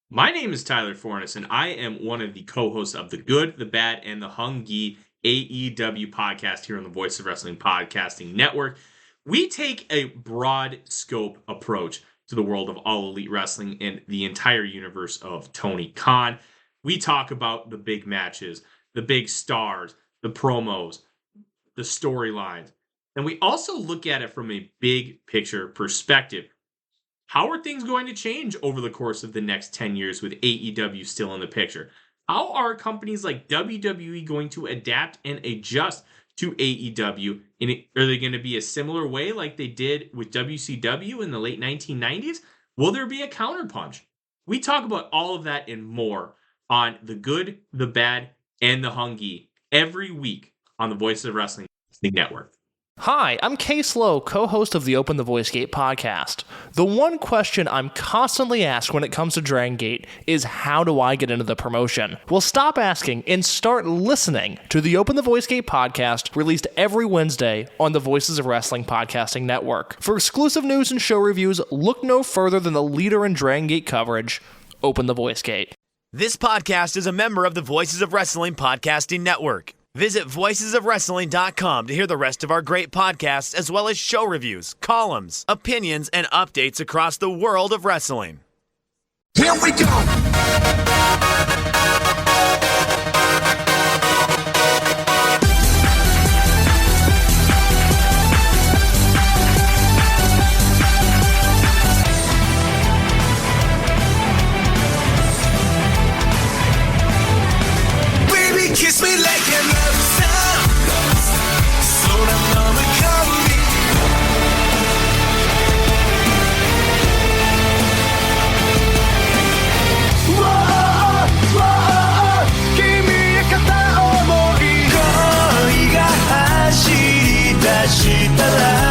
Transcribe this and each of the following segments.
My name is Tyler Fornes, and I am one of the co-hosts of the Good, the Bad, and the Hungy AEW podcast here on the Voice of Wrestling Podcasting Network. We take a broad scope approach to the world of All Elite Wrestling and the entire universe of Tony Khan. We talk about the big matches, the big stars, the promos, the storylines, and we also look at it from a big picture perspective. How are things going to change over the course of the next 10 years with AEW still in the picture? How are companies like WWE going to adapt and adjust to AEW? Are they going to be a similar way like they did with WCW in the late 1990s? Will there be a counterpunch? We talk about all of that and more on The Good, the Bad, and the Hungy every week on the Voice of Wrestling Network. Hi, I'm Case Lowe, co-host of the Open the Voice Gate podcast. The one question I'm constantly asked when it comes to Dragon Gate is, how do I get into the promotion? Well, stop asking and start listening to the Open the Voice Gate podcast, released every Wednesday on the Voices of Wrestling Podcasting Network. For exclusive news and show reviews, look no further than the leader in Dragon Gate coverage, Open the Voice Gate. This podcast is a member of the Voices of Wrestling Podcasting Network. Visit voicesofwrestling.com to hear the rest of our great podcasts, as well as show reviews, columns, opinions, and updates across the world of wrestling. Here we go! Kiss me like a love song. So that mama call me. Whoa, whoa, kimi ga kata omoi. Koi ga hashiri dashita ra.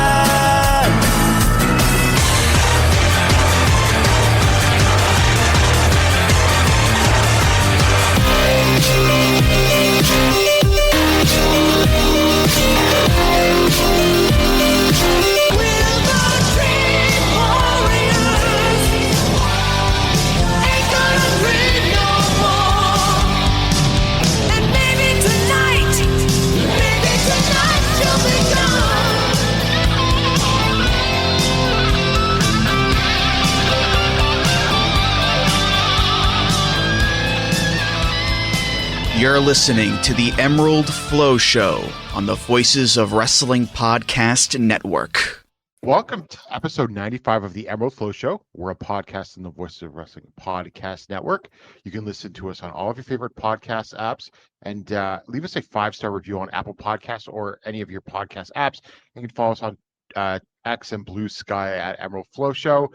You're listening to the Emerald Flow Show on the Voices of Wrestling Podcast Network. Welcome to episode 95 of the Emerald Flow Show. We're a podcast on the Voices of Wrestling Podcast Network. You can listen to us on all of your favorite podcast apps and leave us a 5-star review on Apple Podcasts or any of your podcast apps. You can follow us on X and Blue Sky at Emerald Flow Show.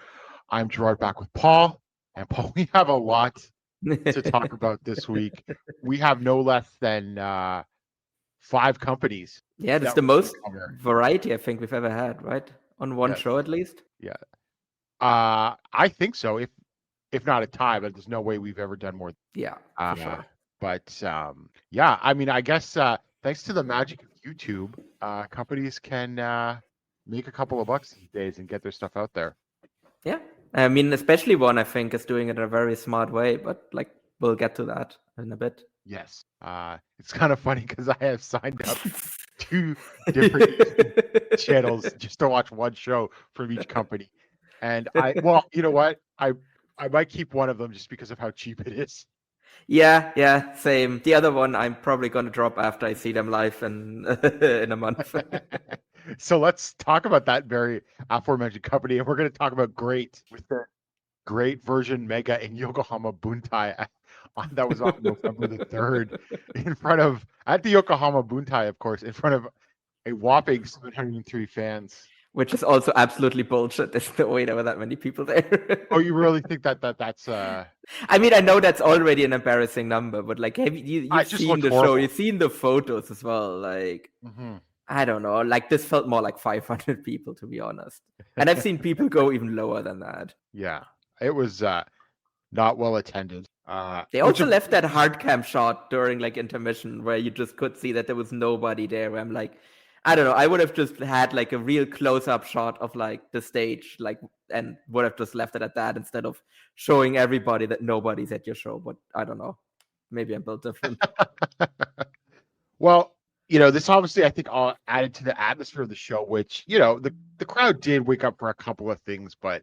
I'm Gerard, back with Paul. And Paul, we have a lot to talk about this week. We have no less than 5 companies. Yeah, that's the most variety I think we've ever had, right? On one show at least. Yeah. I think so. If not a tie, but there's no way we've ever done more. Yeah, for sure. But yeah, I mean, I guess thanks to the magic of YouTube, companies can make a couple of bucks these days and get their stuff out there. Yeah. I mean, especially one, I think, is doing it in a very smart way, but like we'll get to that in a bit. Yes. It's kind of funny because I have signed up 2 different channels just to watch one show from each company. And you know what? I might keep one of them just because of how cheap it is. Yeah, same. The other one I'm probably going to drop after I see them live in a month. So let's talk about that very aforementioned company, and we're going to talk about GLEAT with the Great Version Mega in Yokohama Buntai. That was on November the 3rd, at the Yokohama Buntai, of course, in front of a whopping 703 fans. Which is also absolutely bullshit. There's no way there were that many people there. Oh, you really think that's I mean, I know that's already an embarrassing number, but like, have you've seen the show? You've seen the photos as well. Like, I don't know. Like, this felt more like 500 people, to be honest. And I've seen people go even lower than that. Yeah, it was not well attended. They also left that hard cam shot during like intermission where you just could see that there was nobody there. Where I'm like, I don't know. I would have just had like a real close-up shot of like the stage, like, and would have just left it at that instead of showing everybody that nobody's at your show. But I don't know. Maybe I'm built different. Well, this obviously I think all added to the atmosphere of the show, which the crowd did wake up for a couple of things, but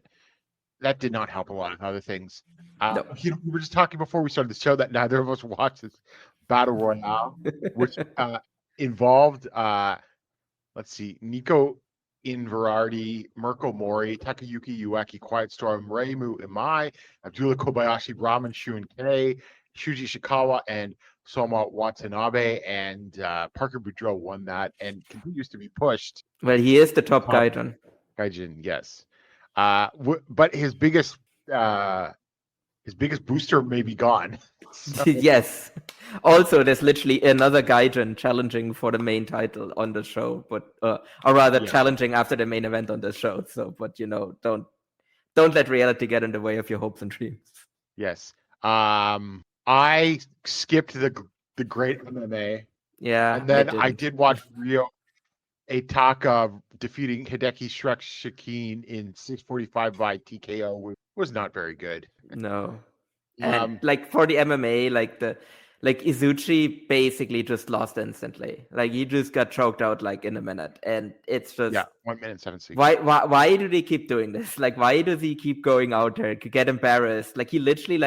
that did not help a lot of other things. No. We were just talking before we started the show that neither of us watched this battle royale, which involved let's see, Nico Inverardi, Mirko Mori, Takayuki Ueki, Quiet Storm, Reimu Imai, Abdullah Kobayashi, Brahman Shun Kei, Shuji Shikawa, and Soma Watanabe, and Parker Boudreaux won that and continues to be pushed. Well, he is the top Gaijin. Gaijin, yes. But his biggest booster may be gone. So. Yes. Also, there's literally another Gaijin challenging for the main title on the show, but or rather challenging after the main event on the show. So, but don't let reality get in the way of your hopes and dreams. Yes. I skipped the great MMA. Yeah. And then I did watch Ryo Ataka defeating Hideki Shikine in 6:45 by TKO, which was not very good. No. And like for the MMA, like Izuchi basically just lost instantly. Like he just got choked out like in a minute, and it's just 1 minute 7 seconds. Why do they keep doing this? Like why does he keep going out there to get embarrassed? Like he literally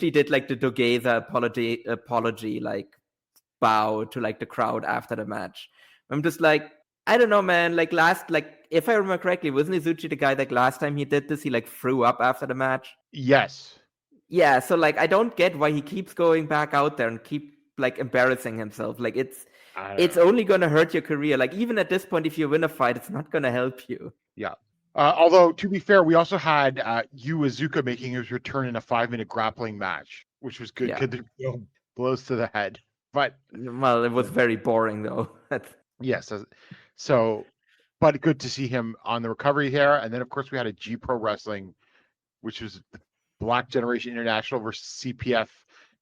did like the Dogeza apology like bow to like the crowd after the match. I'm just like, I don't know, man. Like if I remember correctly, wasn't Izuchi the guy like last time he did this, he like threw up after the match? Yes. Yeah, so like I don't get why he keeps going back out there and keep like embarrassing himself. Like it's only gonna hurt your career. Like even at this point, if you win a fight, it's not gonna help you. Yeah. Although to be fair, we also had Yu Iizuka making his return in a 5-minute grappling match, which was good because there were no blows to the head. But well, it was very boring though. Yes. So, but good to see him on the recovery here. And then of course we had a G Pro Wrestling, which was the Black Generation International versus CPF.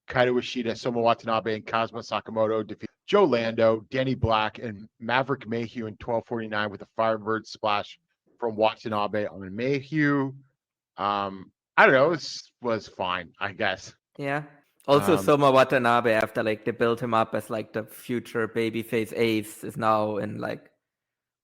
Kaito Ishida, Soma Watanabe, and Kazuma Sakamoto defeat Joe Lando, Danny Black, and Maverick Mayhew in 12:49 with a Firebird splash from Watanabe on Mayhew. I don't know. It was fine, I guess. Yeah. Also, Soma Watanabe, after like they built him up as like the future babyface ace, is now in like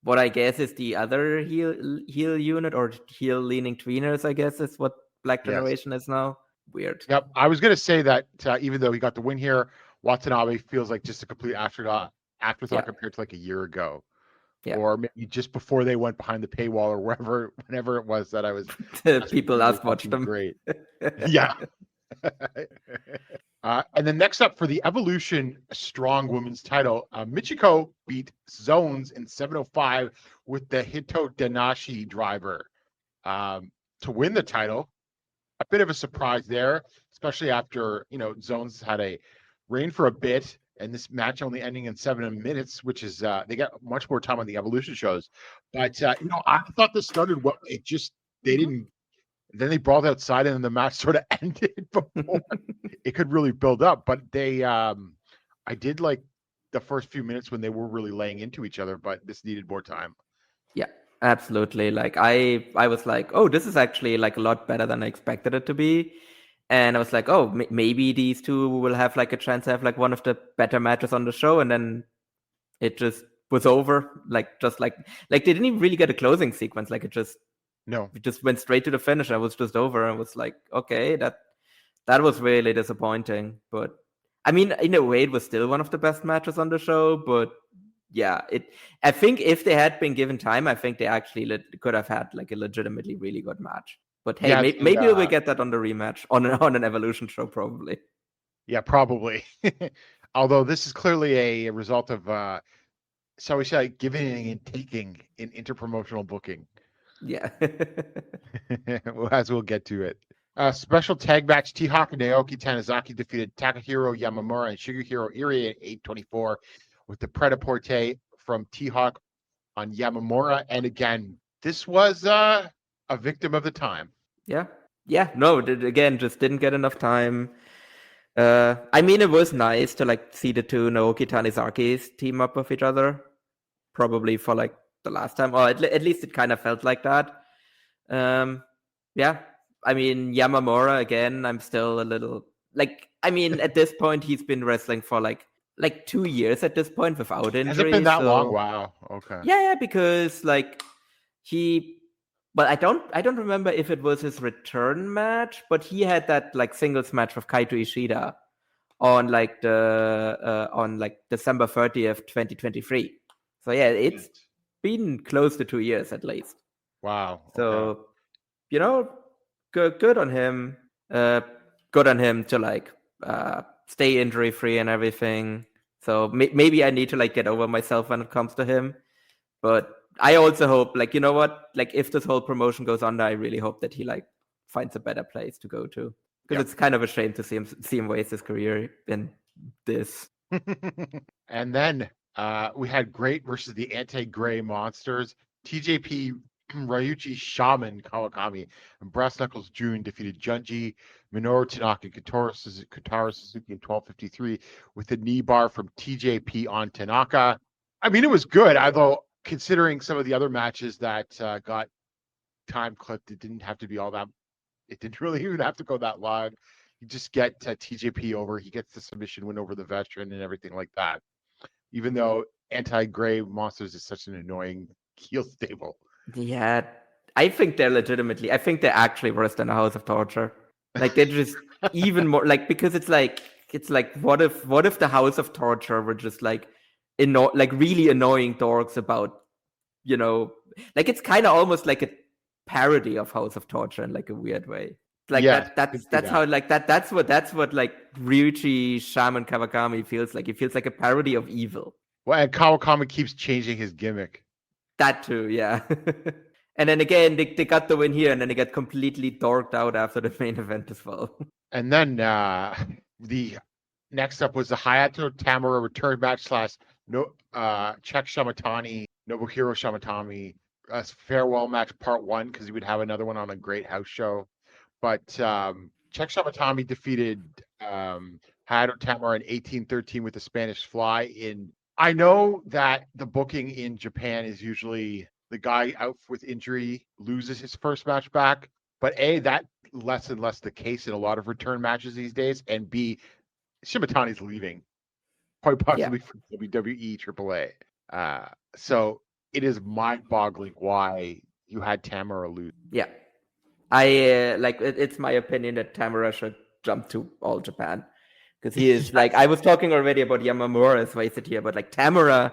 what I guess is the other heel unit or heel leaning tweeners. I guess is what Black Generation is now. Weird. Yep. I was gonna say that even though he got the win here, Watanabe feels like just a complete afterthought compared to like a year ago. Yeah. Or maybe just before they went behind the paywall or whenever it was that I was people last watched them. Great. Yeah. And then next up for the Evolution Strong Women's title, Michiko beat Zones in 7:05 with the Hito Danashi driver to win the title. A bit of a surprise there, especially after Zones had a reign for a bit, and this match only ending in 7 minutes, which is they got much more time on the Evolution shows. But I thought this started well. They didn't. Then they brawled outside, and then the match sort of ended before it could really build up. But I did like the first few minutes when they were really laying into each other, but this needed more time. Yeah, absolutely. Like I was like, oh, this is actually like a lot better than I expected it to be. And I was like, oh, maybe these two will have like a chance to have like one of the better matches on the show. And then it just was over. Like they didn't even really get a closing sequence. Like it just went straight to the finish. I was just over. I was like, okay, that was really disappointing. But I mean, in a way, it was still one of the best matches on the show. But yeah, I think if they had been given time, I think they actually could have had like a legitimately really good match. But hey, maybe we'll get that on the rematch on an Evolution show, probably. Yeah, probably. Although this is clearly a result of, shall we say, giving and taking in interpromotional booking. Yeah. As we'll get to it. Special tag match, T-Hawk and Naoki Tanizaki defeated Takahiro Yamamura and Shigehiro Irie at 8:24 with the pret-a-porter from T-Hawk on Yamamura. And again, this was a victim of the time. Yeah. No, again, just didn't get enough time. I mean, it was nice to like see the two Naoki Tanizakis team up with each other. probably for like the last time, or at least it kind of felt like that. Yeah, I mean, Yamamura again, I'm still a little like, I mean, at this point he's been wrestling for like 2 years at this point without injury. Has it been that long? Wow. Okay. Yeah, because like but I don't remember if it was his return match, but he had that like singles match with Kaito Ishida on like December 30th, 2023. So yeah, it's been close to 2 years at least. Wow. So, good on him. Good on him to like stay injury free and everything. So maybe I need to like get over myself when it comes to him. But I also hope, like, you know what? Like, if this whole promotion goes under, I really hope that he like finds a better place to go to. Because it's kind of a shame to see him waste his career in this. And then we had Great versus the Anti-Gray Monsters. TJP, Ryuichi Shaman Kawakami, and Brass Knuckles June defeated Junji, Minoru Tanaka, and Kotaro Suzuki in 12:53 with the knee bar from TJP on Tanaka. I mean, it was good, although considering some of the other matches that got time clipped, it didn't have to be all that. It didn't really even have to go that long. You just get TJP over. He gets the submission win over the veteran and everything like that. Even though Anti-Gray Monsters is such an annoying heel stable. Yeah, I think they're actually worse than a House of Torture. Like they're just even more like, because it's like what if the House of Torture were just like really annoying dorks about, like it's kind of almost like a parody of House of Torture in like a weird way. Like that's how like that's what like Ryuichi Shaman Kawakami feels like. He feels like a parody of evil. Well, and Kawakami keeps changing his gimmick. That too, yeah. And then again, they got the win here, and then they got completely dorked out after the main event as well. And then the next up was the Hayato Tamura return match / Czech Shamatani, Nobuhiro Shamatani farewell match part 1, because he would have another one on a Great House show. But Czech Shamatani defeated Hayato Tamura in 18-13 with the Spanish Fly. I know that the booking in Japan is usually the guy out with injury loses his first match back, but A, that less and less the case in a lot of return matches these days, and B, Shimatani's leaving, quite possibly for WWE AAA. So it is mind-boggling why you had Tamura lose. Yeah, I it's my opinion that Tamura should jump to All Japan. Because he is like, I was talking already about Yamamura's wasted here, but like Tamura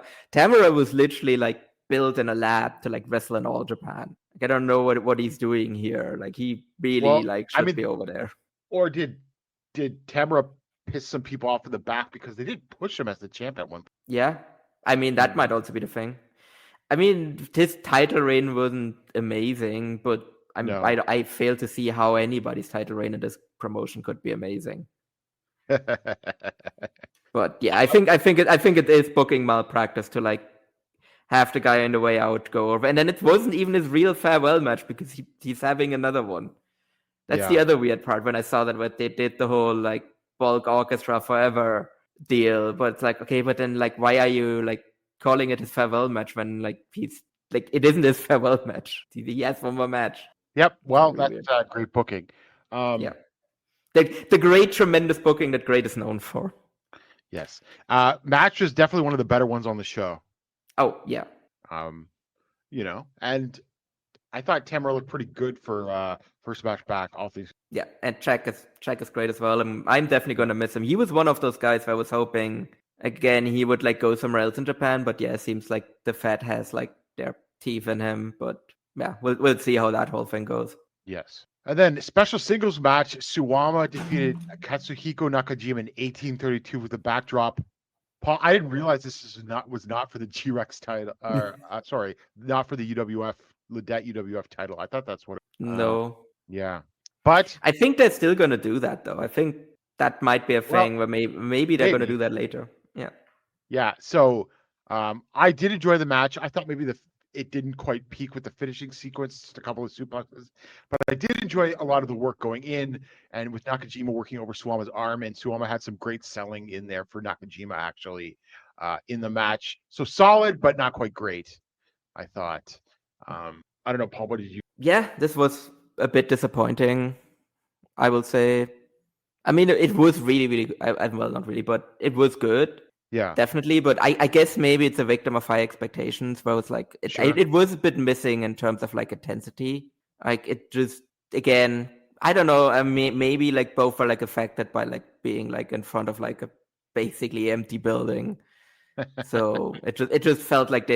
was literally like built in a lab to like wrestle in All Japan. Like, I don't know what he's doing here. Like he really should be over there. Or did Tamura piss some people off in the back, because they did push him as the champ at one point? Yeah, I mean that might also be the thing. I mean, his title reign wasn't amazing, but I fail to see how anybody's title reign in this promotion could be amazing. But yeah, I think it is booking malpractice to like have the guy on the way out go over, and then it wasn't even his real farewell match because he's having another one. That's the other weird part when I saw that they did the whole like bulk orchestra forever deal, but it's like, okay, but then like why are you like calling it his farewell match when like he's like it isn't his farewell match? He has one more match. Yep. Well, that's great booking. Yeah. The great, tremendous booking that Great is known for. Yes. Match was definitely one of the better ones on the show. Oh, yeah. And I thought Tamura looked pretty good for first match back, all things. Yeah, and Czech is great as well. I'm definitely going to miss him. He was one of those guys where I was hoping, again, he would like go somewhere else in Japan, but yeah, it seems like the Fed has like their teeth in him, but yeah, we'll see how that whole thing goes. Yes. And then special singles match, Suwama defeated Katsuhiko Nakajima in 18-32 with a backdrop. Paul, I didn't realize this was not for the G-Rex title. Not for the UWF title. I thought that's what. No. Yeah, but I think they're still going to do that though. I think that might be a thing where maybe they're going to do that later. Yeah. Yeah. So I did enjoy the match. I thought maybe it didn't quite peak with the finishing sequence, just a couple of suplexes, but I did enjoy a lot of the work going in, and with Nakajima working over Suwama's arm, and Suwama had some great selling in there for Nakajima, actually. in the match. So solid, but not quite great, I thought. I don't know, Paul, what did you? Yeah, this was a bit disappointing, I will say. I mean, it was really, really, well, not really, but it was good. Yeah. Definitely. But I guess maybe it's a victim of high expectations, where it's like, it was a bit missing in terms of like intensity. Like it just, again, I don't know. I mean, maybe like both are like affected by like being like in front of like a basically empty building. So it just felt like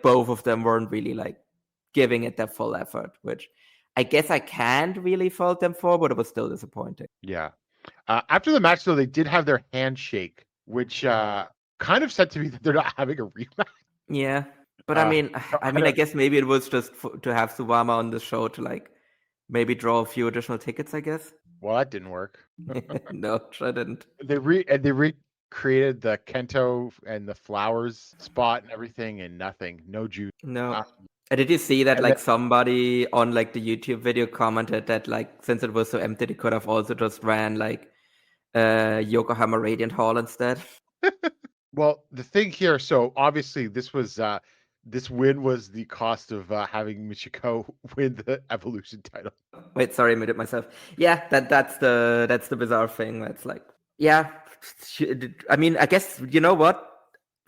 both of them weren't really like giving it their full effort, which I guess I can't really fault them for, but it was still disappointing. Yeah. After the match, though, they did have their handshake, which kind of said to me that they're not having a rematch. Yeah, but I mean, I guess maybe it was just to have Suwama on the show to like maybe draw a few additional tickets, I guess. Well, that didn't work. No, I didn't. They recreated the Kento and the flowers spot and everything, and nothing. No juice. No. Did you see that like somebody on like the YouTube video commented that like since it was so empty, they could have also just ran like Yokohama Radiant Hall instead? Well, the thing here, so obviously this was this win was the cost of having Michiko win the Evolution title. Wait, sorry, I muted myself. Yeah, that's the bizarre thing. That's like, yeah, I mean, I guess, you know what?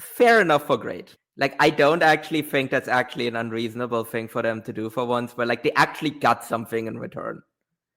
Fair enough for great. Like, I don't actually think that's actually an unreasonable thing for them to do for once, but like they actually got something in return.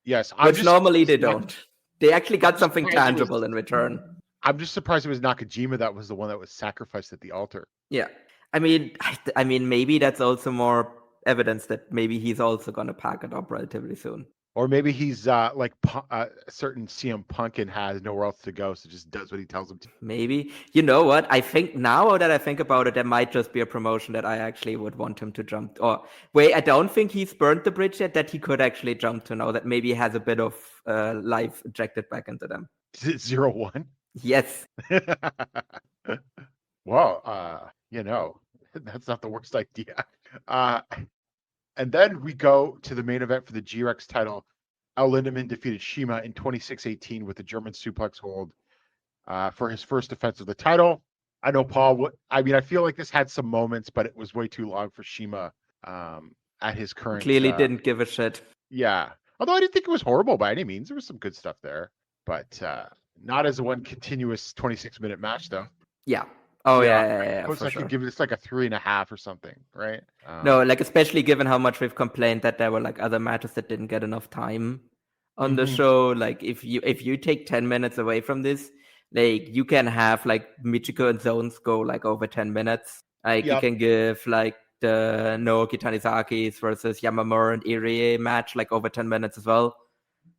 Yes. Which normally they don't. They actually got something tangible in return. I'm just surprised it was Nakajima that was the one that was sacrificed at the altar. Yeah. I mean, maybe that's also more evidence that maybe he's also going to pack it up relatively soon. Or maybe he's like a certain CM Punk and has nowhere else to go, so just does what he tells him to. Maybe. You know what? I think now that I think about it, there might just be a promotion that I actually would want him to jump. Or wait, I don't think he's burned the bridge yet that he could actually jump to now that maybe he has a bit of life injected back into them. Is it 0-1? Yes. Well, you know, that's not the worst idea. And then we go to the main event for the G-Rex title. El Lindemann defeated Shima in 26-18 with a German suplex hold for his first defense of the title. I know, Paul, I feel like this had some moments, but it was way too long for Shima at his current... Clearly didn't give a shit. Yeah. Although I didn't think it was horrible by any means. There was some good stuff there. But not as a one continuous 26-minute match, though. Yeah. Oh, yeah. Of course, I could give this like a 3.5 or something, right? No, like especially given how much we've complained that there were like other matches that didn't get enough time on the show. Like if you take 10 minutes away from this, like you can have like Michiko and Zones go like over 10 minutes. Like you can give like the Naoki Tanizaki's versus Yamamura and Irie match like over 10 minutes as well.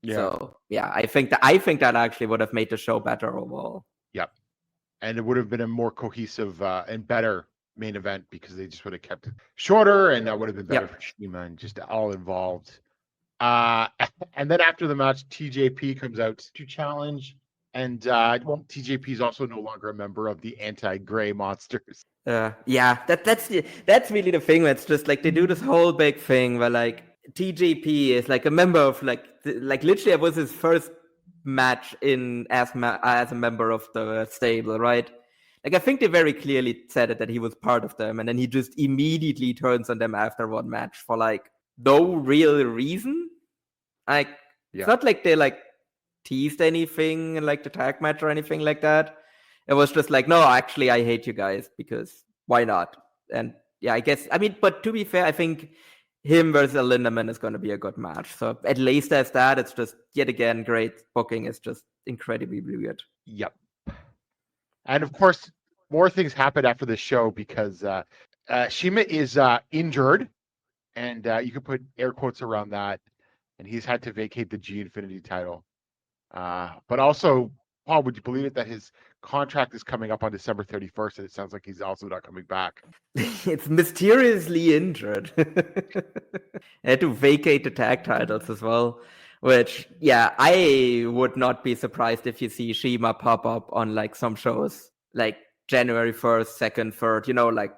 Yeah. So yeah, I think that actually would have made the show better overall. Yep. And it would have been a more cohesive and better main event because they just would have kept it shorter, and that would have been better for Shima and just all involved. And then after the match, TJP comes out to challenge, and TJP is also no longer a member of the anti-gray monsters. Yeah, that's really the thing. It's just like they do this whole big thing where like TJP is like a member of like literally it was his first match as a member of the stable, right? Like I think they very clearly said it that he was part of them, and then he just immediately turns on them after one match for like no real reason. Like it's not like they like teased anything in like the tag match or anything like that. It was just like, no, actually I hate you guys because why not? And yeah, I guess but to be fair, I think him versus Lindemann is going to be a good match. So at least as that, it's just yet again great booking. Is just incredibly weird. Yep. And of course, more things happen after the show because Shima is injured, and you can put air quotes around that. And he's had to vacate the G Infinity title. But also, Paul, would you believe it that his contract is coming up on December 31st, and it sounds like he's also not coming back. It's mysteriously injured. Had to vacate the tag titles as well, which, yeah, I would not be surprised if you see Shima pop up on like some shows, like January 1st, 2nd, 3rd, you know, like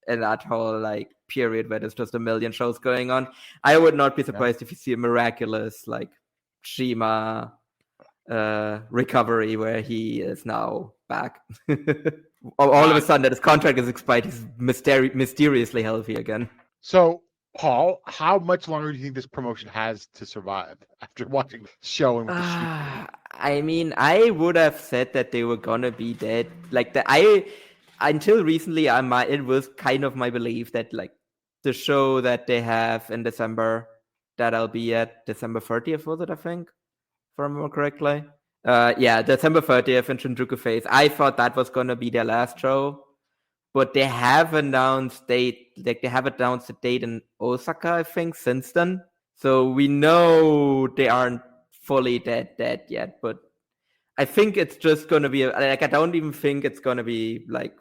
in that whole like period where there's just a million shows going on. I would not be surprised if you see a miraculous like Shima recovery where he is now back. All of a sudden, that his contract is expired, he's mysteriously healthy again. So, Paul, how much longer do you think this promotion has to survive after watching the show and with the shoot? I mean, I would have said that they were gonna be dead. Like until recently, it was kind of my belief that like the show that they have in December, that I'll be at December 30th, was it? I think, if I remember correctly. December 30th in Shinjuku Face. I thought that was gonna be their last show, but they have announced a date in Osaka, I think, since then. So we know they aren't fully dead yet, but I think it's just gonna be I don't even think it's gonna be like,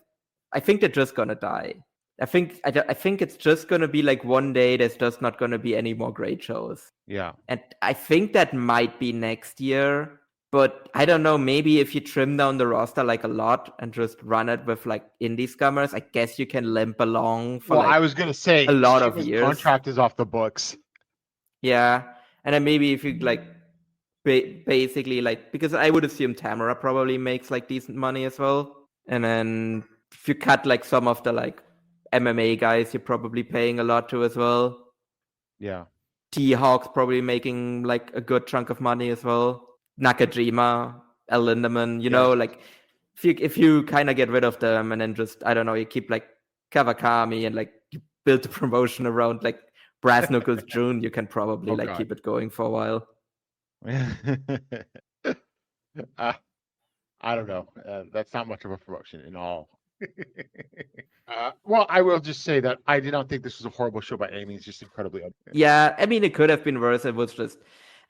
I think they're just gonna die. I think it's just gonna be like one day there's just not gonna be any more great shows. Yeah. And I think that might be next year, but I don't know, maybe if you trim down the roster like a lot and just run it with like indie scummers, I guess you can limp along for I was gonna say a lot of years. Contract is off the books. Yeah. And then maybe if you like basically like, because I would assume Tamara probably makes like decent money as well. And then if you cut like some of the like MMA guys, you're probably paying a lot to as well. Yeah. T-Hawk's probably making like a good chunk of money as well. Nakajima, El Lindemann, you know, like if you kind of get rid of them and then just, I don't know, you keep like Kawakami and like you build the promotion around like Brass Knuckles June, you can probably keep it going for a while. I don't know. That's not much of a promotion in all. Well, I will just say that I did not think this was a horrible show by any means, just incredibly unfair. Yeah, I mean, it could have been worse. It was just,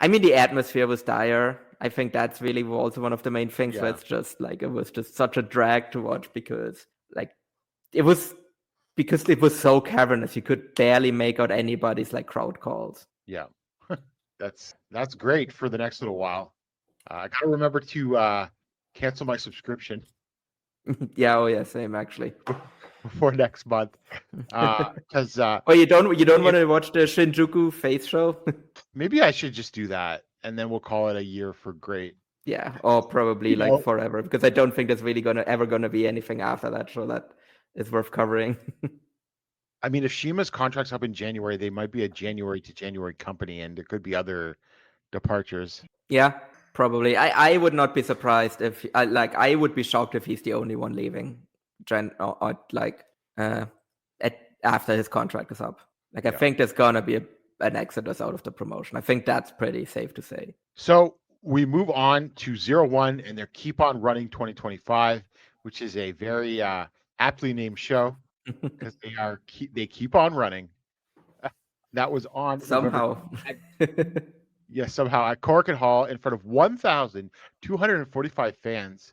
I mean, the atmosphere was dire. I think that's really also one of the main things where it's just like, it was just such a drag to watch because it was so cavernous. You could barely make out anybody's like crowd calls. Yeah. That's great for the next little while. I gotta remember to cancel my subscription. Yeah, same actually. Before next month, because you don't want to watch the Shinjuku Face show? Maybe I should just do that, and then we'll call it a year for great. Yeah, or probably forever, because I don't think there's really ever gonna be anything after that show that is worth covering. I mean, if Shima's contract's up in January, they might be a January to January company, and there could be other departures. Yeah, probably. I would not be surprised if I would be shocked if he's the only one leaving. After his contract is up. I think there's gonna be an exodus out of the promotion. I think that's pretty safe to say. So we move on to 01 and their Keep On Running 2025, which is a very aptly named show because they keep on running. That was on somehow. Somehow at Korakuen Hall in front of 1,245 fans,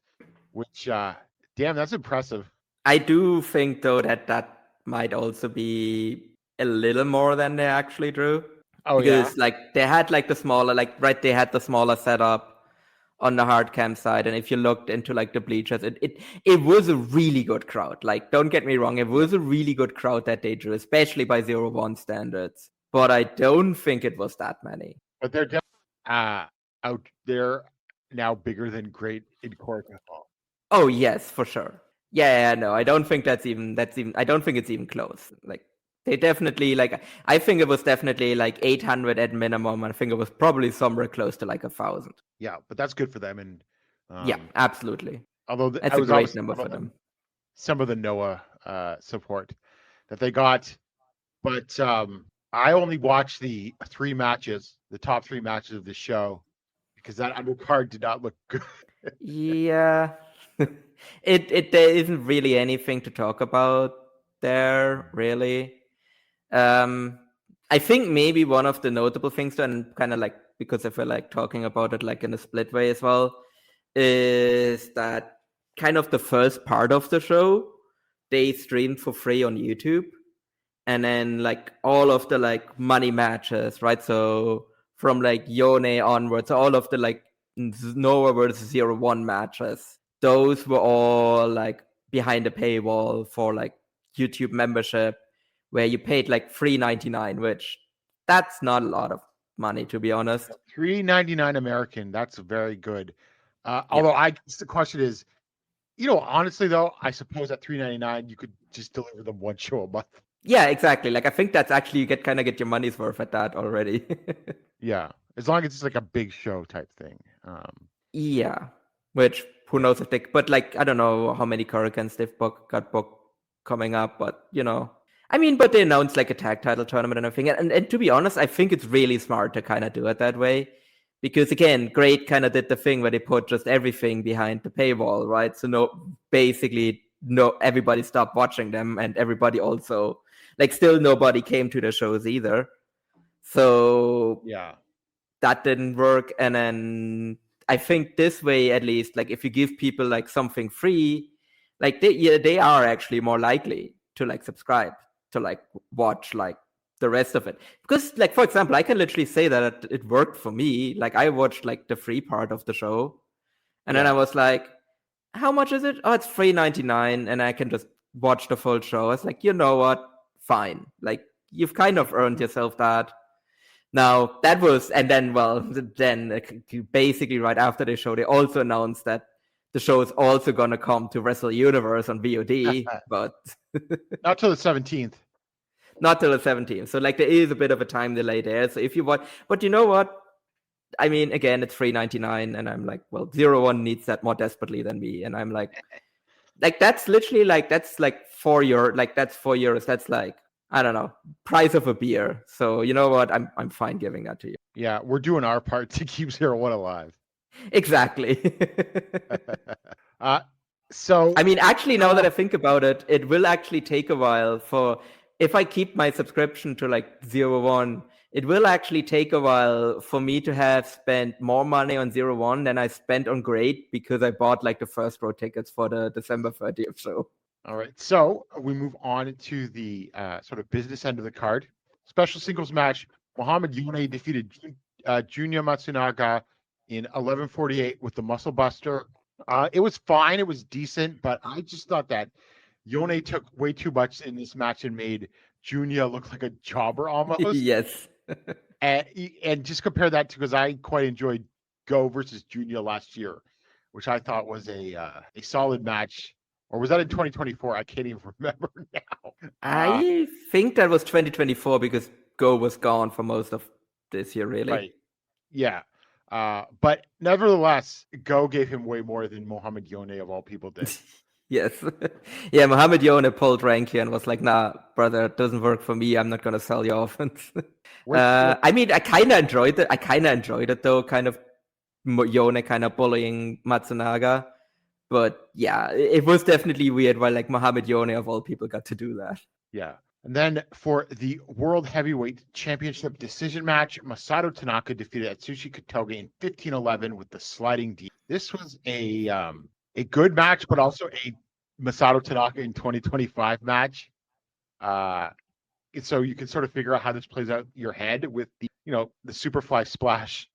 which damn, that's impressive. I do think though that might also be a little more than they actually drew. Oh, because they had the smaller they had the smaller setup on the hard cam side, and if you looked into the bleachers, it was a really good crowd. Don't get me wrong, it was a really good crowd that they drew, especially by 01 standards. But I don't think it was that many. But they're definitely out there now, bigger than great in Korakuen Hall. Oh yes, for sure. Yeah, no, I don't think I don't think it's even close. They definitely I think it was definitely 800 at minimum. I think it was probably somewhere close to 1,000. Yeah, but that's good for them. And yeah, absolutely. Although that's a great number for them. Some of the Noah support that they got, but I only watched the top 3 matches of the show because that undercard did not look good. Yeah. There isn't really anything to talk about there, really. I think maybe one of the notable things, and kind of because if we're talking about it in a split way as well, is that kind of the first part of the show they streamed for free on YouTube, and then all of the money matches, right? So from Yone onwards, all of the Noah versus 01 matches, those were all behind a paywall for YouTube membership, where you paid $3.99, which that's not a lot of money, to be honest. $3.99 American, that's very good. Although I guess the question is, Honestly though, I suppose at $3.99 you could just deliver them one show a month. Yeah, exactly. Like I think that's actually you get your money's worth at that already. Yeah, as long as it's like a big show type thing. Yeah, which who knows if they, but like I don't know how many Korakuens they've got booked coming up, but but they announced like a tag title tournament and everything, and to be honest, I think it's really smart to kind of do it that way, because again, GLEAT kind of did the thing where they put just everything behind the paywall, right? So everybody stopped watching them, and everybody also still nobody came to the shows either. So yeah, that didn't work, and then I think this way, at least, like if you give people like something free, like they are actually more likely to like subscribe to like watch like the rest of it. Because like, for example, I can literally say that it worked for me. Like I watched like the free part of the show, and then I was like, how much is it? Oh, it's $3.99, and I can just watch the full show. It's like, you know what? Fine. Like you've kind of earned yourself that. Now that was, and then basically right after the show, they also announced that the show is also gonna come to Wrestle Universe on VOD, but not till the 17th. Not till the 17th. So like there is a bit of a time delay there. So if you want, but you know what? I mean, again, it's $3.99, and I'm like, well, 01 needs that more desperately than me, and I'm like that's literally that's like €4. That's €4. That's like, I don't know, price of a beer. So you know what? I'm fine giving that to you. Yeah, we're doing our part to keep 01 alive. Exactly. So I mean, actually, now that I think about it, it will actually take a while if I keep my subscription to like 01, it will actually take a while for me to have spent more money on 01 than I spent on GLEAT, because I bought like the first row tickets for the December 30th show. All right, so we move on to the sort of business end of the card. Special singles match: Muhammad Yone defeated Junya Matsunaga in 11:48 with the Muscle Buster. It was fine, it was decent, but I just thought that Yone took way too much in this match and made Junya look like a jobber almost. Yes. and just compare that to, because I quite enjoyed Go versus Junya last year, which I thought was a solid match. Or was that in 2024? I can't even remember now. I think that was 2024, because Go was gone for most of this year, really. Right. Yeah. But nevertheless, Go gave him way more than Muhammad Yone of all people did. Yes. Yeah, Muhammad Yone pulled rank here and was like, nah, brother, it doesn't work for me. I'm not going to sell your offense. I mean, I kind of enjoyed it. Though, kind of Yone kind of bullying Matsunaga. But yeah, it was definitely weird why like Muhammad Yone of all people got to do that. Yeah. And then for the World Heavyweight Championship decision match, Masato Tanaka defeated Atsushi Kotoge in 15:11 with the sliding D. This was a good match, but also a Masato Tanaka in 2025 match. So you can sort of figure out how this plays out in your head with the Superfly splash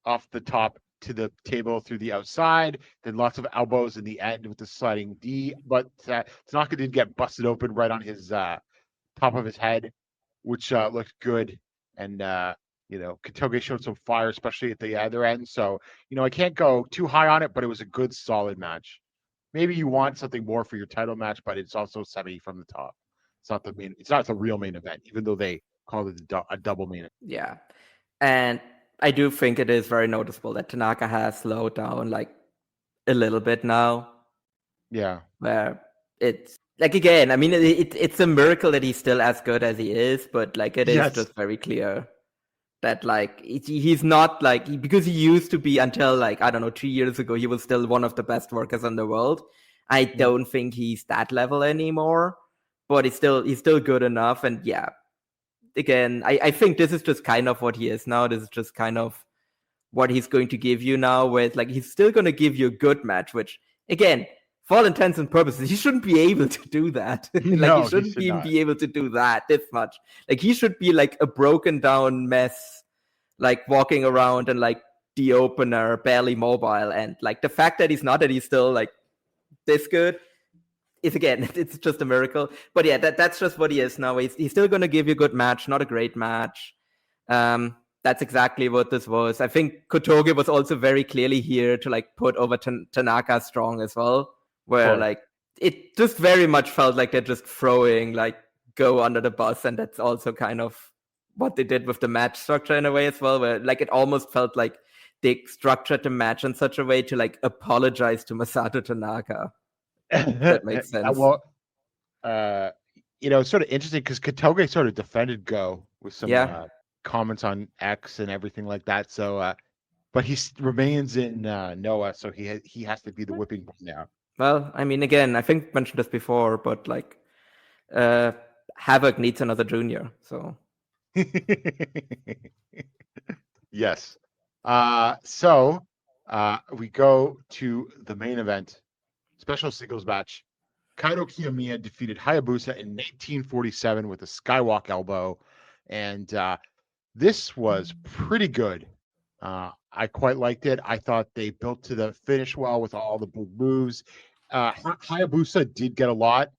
off the top to the table through the outside, then lots of elbows in the end with the sliding D. But Tanaka did get busted open right on his top of his head, which looked good. And Kotoge showed some fire, especially at the other end. So I can't go too high on it, but it was a good, solid match. Maybe you want something more for your title match, but it's also semi from the top. It's not the main. It's not the real main event, even though they call it a double main event. Yeah, and I do think it is very noticeable that Tanaka has slowed down like a little bit now. Yeah, where it's like, again, I mean, it's a miracle that he's still as good as he is, but like it is just very clear that like he's not like, because he used to be, until like, I don't know, 2 years ago, he was still one of the best workers in the world. I don't think he's that level anymore, but he's still good enough. And yeah, again, I think this is just kind of what he is now. This is just kind of what he's going to give you now, where it's like he's still going to give you a good match, which, again, for all intents and purposes, he shouldn't be able to do that. He shouldn't even be able to do that this much. Like, he should be like a broken down mess, like walking around and like the opener, barely mobile. And like the fact that he's not, that he's still like this good, is, again, it's just a miracle. But yeah, that's just what he is now. He's still going to give you a good match, not a great match. That's exactly what this was. I think Kotoge was also very clearly here to like put over Tanaka strong as well. where like it just very much felt like they're just throwing like Go under the bus, and that's also kind of what they did with the match structure in a way as well, where like it almost felt like they structured the match in such a way to like apologize to Masato Tanaka. That makes sense. Well, it's sort of interesting because Katoge sort of defended Go with some comments on X and everything like that. So, but he remains in Noah, so he has to be the whipping boy now. Well, I mean, again, I think I mentioned this before, but like Havoc needs another junior, so. Yes. So we go to the main event, special singles match. Kaito Kiyomiya defeated Hayabusa in 1947 with a skywalk elbow, and this was pretty good. I quite liked it. I thought they built to the finish well with all the big moves. Hayabusa did get a lot.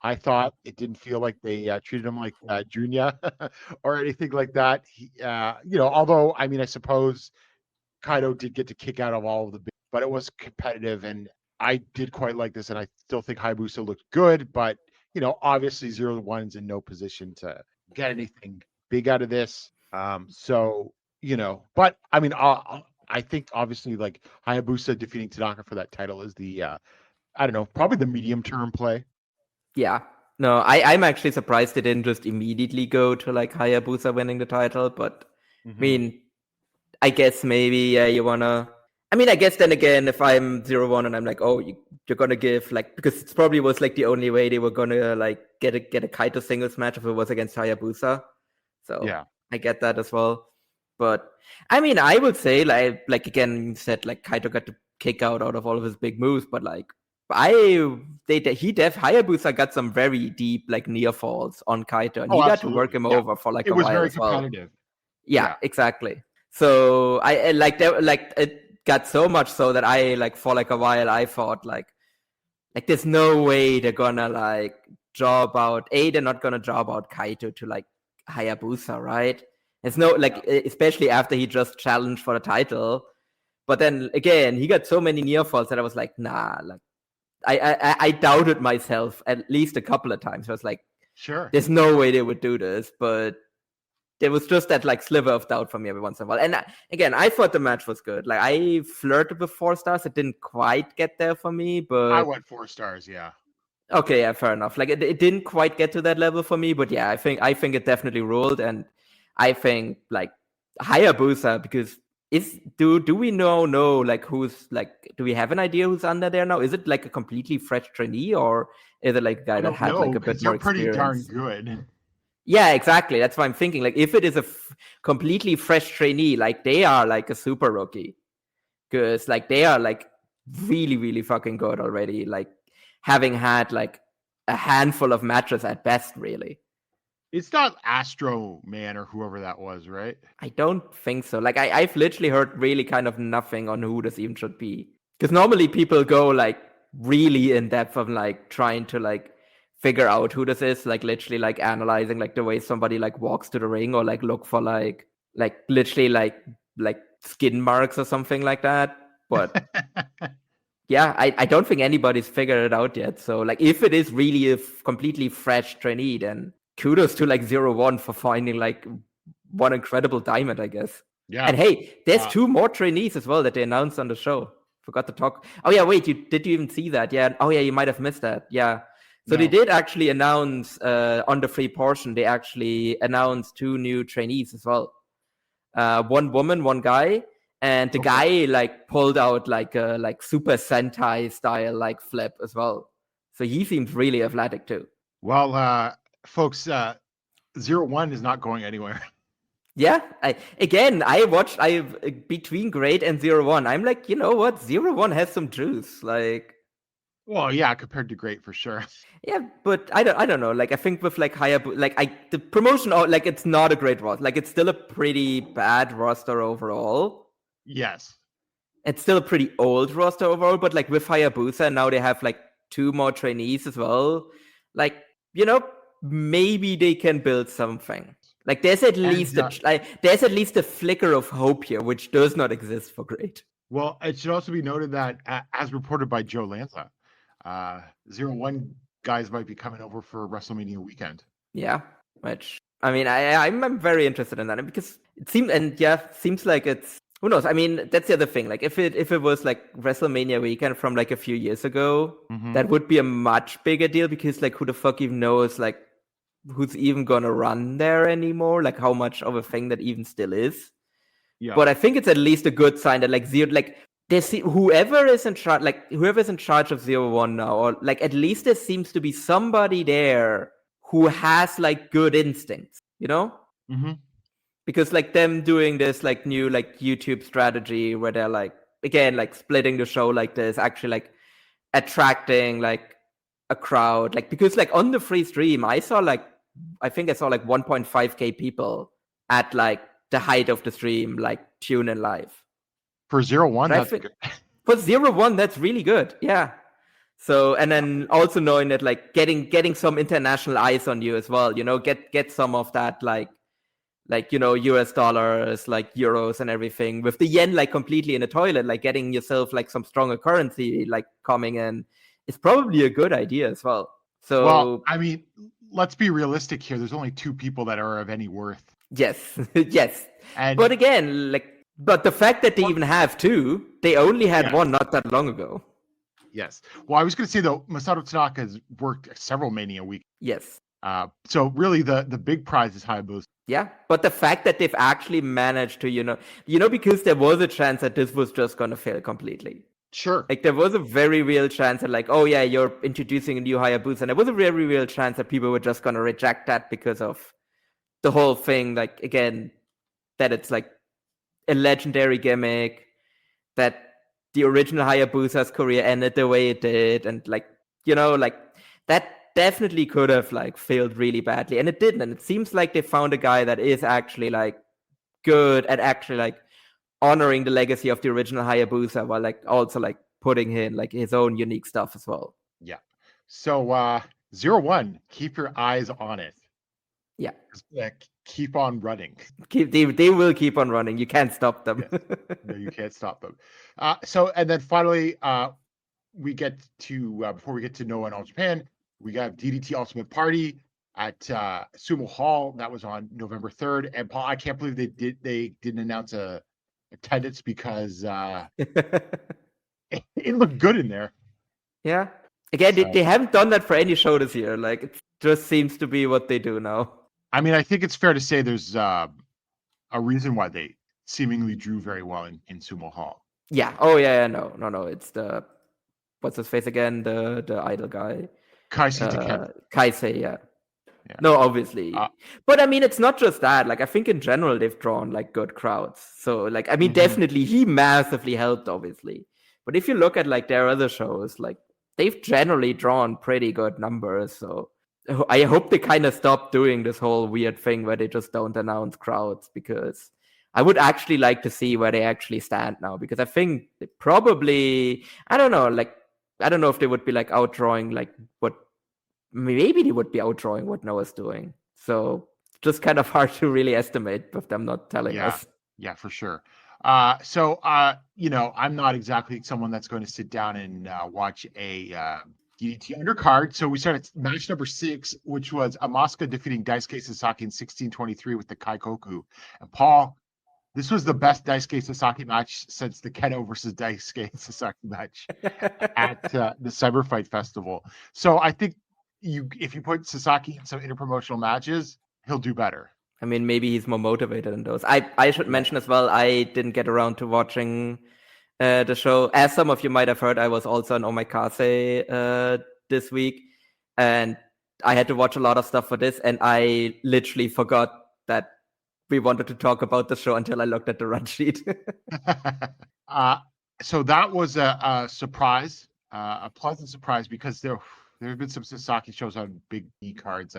I thought it didn't feel like they treated him like Junya or anything like that. Although, I mean, I suppose Kaito did get to kick out of all of the big, but it was competitive, and I did quite like this, and I still think Hayabusa looked good, but, obviously 0-1's in no position to get anything big out of this. But, I mean, I think, obviously, like, Hayabusa defeating Tanaka for that title is the, probably the medium-term play. Yeah. No, I'm actually surprised they didn't just immediately go to like Hayabusa winning the title, but I mean, I guess maybe you wanna. I mean, I guess then again, if I'm 0-1 and I'm like, oh, you're gonna give like, because it probably was like the only way they were gonna like get a Kaito singles match if it was against Hayabusa. So yeah, I get that as well. But I mean, I would say like again, you said like Kaito got to kick out of all of his big moves, but like. Hayabusa got some very deep like near falls on Kaito, and he got to work him over for like a while. It was very competitive. Yeah, exactly. So I like it got so much so that I like for like a while I thought like there's no way they're gonna like job out. They're not gonna job out Kaito to like Hayabusa, right? It's no like especially after he just challenged for the title. But then again, he got so many near falls that I was like, nah, like. I doubted myself at least a couple of times. I was like, sure, there's no way they would do this. But there was just that like sliver of doubt for me every once in a while. And again, I thought the match was good. Like I flirted with 4 stars. It didn't quite get there for me, but I went 4 stars. Yeah. Okay. Yeah. Fair enough. Like it didn't quite get to that level for me, but yeah, I think it definitely ruled. And I think like Hayabusa, because do we know like who's like, do we have an idea who's under there now? Is it like a completely fresh trainee, or is it like a guy that had like a bit more experience? They're pretty darn good. Yeah, exactly. That's what I'm thinking. Like if it is a completely fresh trainee, like they are like a super rookie, because like they are like really, really fucking good already. Like having had like a handful of matches at best, really. It's not Astro Man or whoever that was, right? I don't think so. Like I've literally heard really kind of nothing on who this even should be. Because normally people go like really in depth of like trying to like figure out who this is, like literally like analyzing like the way somebody like walks to the ring, or like look for like literally like skin marks or something like that. But yeah, I don't think anybody's figured it out yet. So like if it is really a completely fresh trainee, then kudos to like 0-1 for finding like one incredible diamond, I guess. Yeah. And hey, there's 2 more trainees as well that they announced on the show. Forgot to talk. Oh yeah, wait, did you even see that? Yeah. Oh yeah, you might have missed that. Yeah. So they did actually announce on the free portion, they actually announced 2 new trainees as well. 1 woman, 1 guy. And the guy like pulled out like a Super Sentai style like flip as well. So he seems really athletic too. Well, folks, 0-1 is not going anywhere. Yeah, between GLEAT and 0-1, I'm like, you know what, 0-1 has some juice, like. Well, yeah, compared to GLEAT for sure. Yeah, but I don't know. Like I think with like the promotion, like it's not a great roster. Like it's still a pretty bad roster overall. Yes, it's still a pretty old roster overall. But like with Hayabusa, now they have like 2 more trainees as well. Like maybe they can build something. Like there's at least a flicker of hope here, which does not exist for GLEAT. Well, it should also be noted that, as reported by Joe Lanza, 0-1 guys might be coming over for WrestleMania weekend. Yeah, which I mean, I'm very interested in that because it seems like it's, who knows? I mean, that's the other thing. Like if it was like WrestleMania weekend from like a few years ago, that would be a much bigger deal because like who the fuck even knows like who's even gonna run there anymore? Like how much of a thing that even still is. Yeah. But I think it's at least a good sign that like whoever is in charge of 0-1 now, or like at least there seems to be somebody there who has like good instincts, you know? Mm-hmm. Because like them doing this like new like YouTube strategy where they're like, again, like splitting the show like this, actually like attracting like a crowd. Like, because like on the free stream, I think I saw like 1.5k people at like the height of the stream, like tune in live. For 0-1, that's good. For 0-1, that's really good. Yeah. So, and then also knowing that like getting some international eyes on you as well, you know, get some of that like, you know, US dollars, like euros and everything, with the yen like completely in the toilet, like getting yourself like some stronger currency like coming in is probably a good idea as well. So, well, I mean, let's be realistic here. There's only 2 people that are of any worth. Yes, yes. But again, but the fact that they even have 2, they only had 1 not that long ago. Yes. Well, I was going to say though, Masato Tanaka has worked several Mania weeks. Yes. So really, the big prize is Hayabusa. Yeah, but the fact that they've actually managed to, you know, because there was a chance that this was just going to fail completely. Sure. Like there was a very real chance that like, oh yeah, you're introducing a new Hayabusa, and there was a very real chance that people were just going to reject that because of the whole thing. Like again, that it's like a legendary gimmick, that the original Hayabusa's career ended the way it did, and like, you know, like that definitely could have like failed really badly, and it didn't. And it seems like they found a guy that is actually like good at actually like honoring the legacy of the original Hayabusa while like also like putting in like his own unique stuff as well. Yeah. So 0-1, keep your eyes on it. Yeah. Keep on running. They will keep on running. You can't stop them. Yes. No, you can't stop them. So, and then finally, we get to before we get to Noah and All Japan, we got DDT Ultimate Party at Sumo Hall. That was on November 3rd. And Paul, I can't believe they didn't announce a attendance because it looked good in there. Yeah. Again, they haven't done that for any show this year. Like it just seems to be what they do now. I mean, I think it's fair to say there's a reason why they seemingly drew very well in Sumo Hall. Yeah. Oh yeah. No. It's the, what's his face again? The idol guy. Kaisei, yeah. No, obviously. But I mean, it's not just that. Like, I think in general, they've drawn like good crowds. So like, I mean, definitely he massively helped, obviously. But if you look at like their other shows, like they've generally drawn pretty good numbers. So I hope they kind of stop doing this whole weird thing where they just don't announce crowds, because I would actually like to see where they actually stand now, because I think they probably, I don't know if they would be like outdrawing like what, maybe they would be outdrawing what Noah's doing. So just kind of hard to really estimate with them not telling us. Yeah, for sure. So you know, I'm not exactly someone that's going to sit down and watch a DDT undercard. So we started match number 6, which was Asuka defeating Daisuke Sasaki in 1623 with the Kaikoku. And Paul, this was the best Daisuke Sasaki match since the Keno versus Daisuke Sasaki match at the Cyber Fight Festival. So I think if you put Sasaki in some interpromotional matches, he'll do better. I mean, maybe he's more motivated in those. I should mention as well, I didn't get around to watching the show. As some of you might have heard, I was also on Omakase this week, and I had to watch a lot of stuff for this, and I literally forgot that we wanted to talk about the show until I looked at the run sheet. So that was a surprise, a pleasant surprise, because there have been some Sasaki shows on big E cards.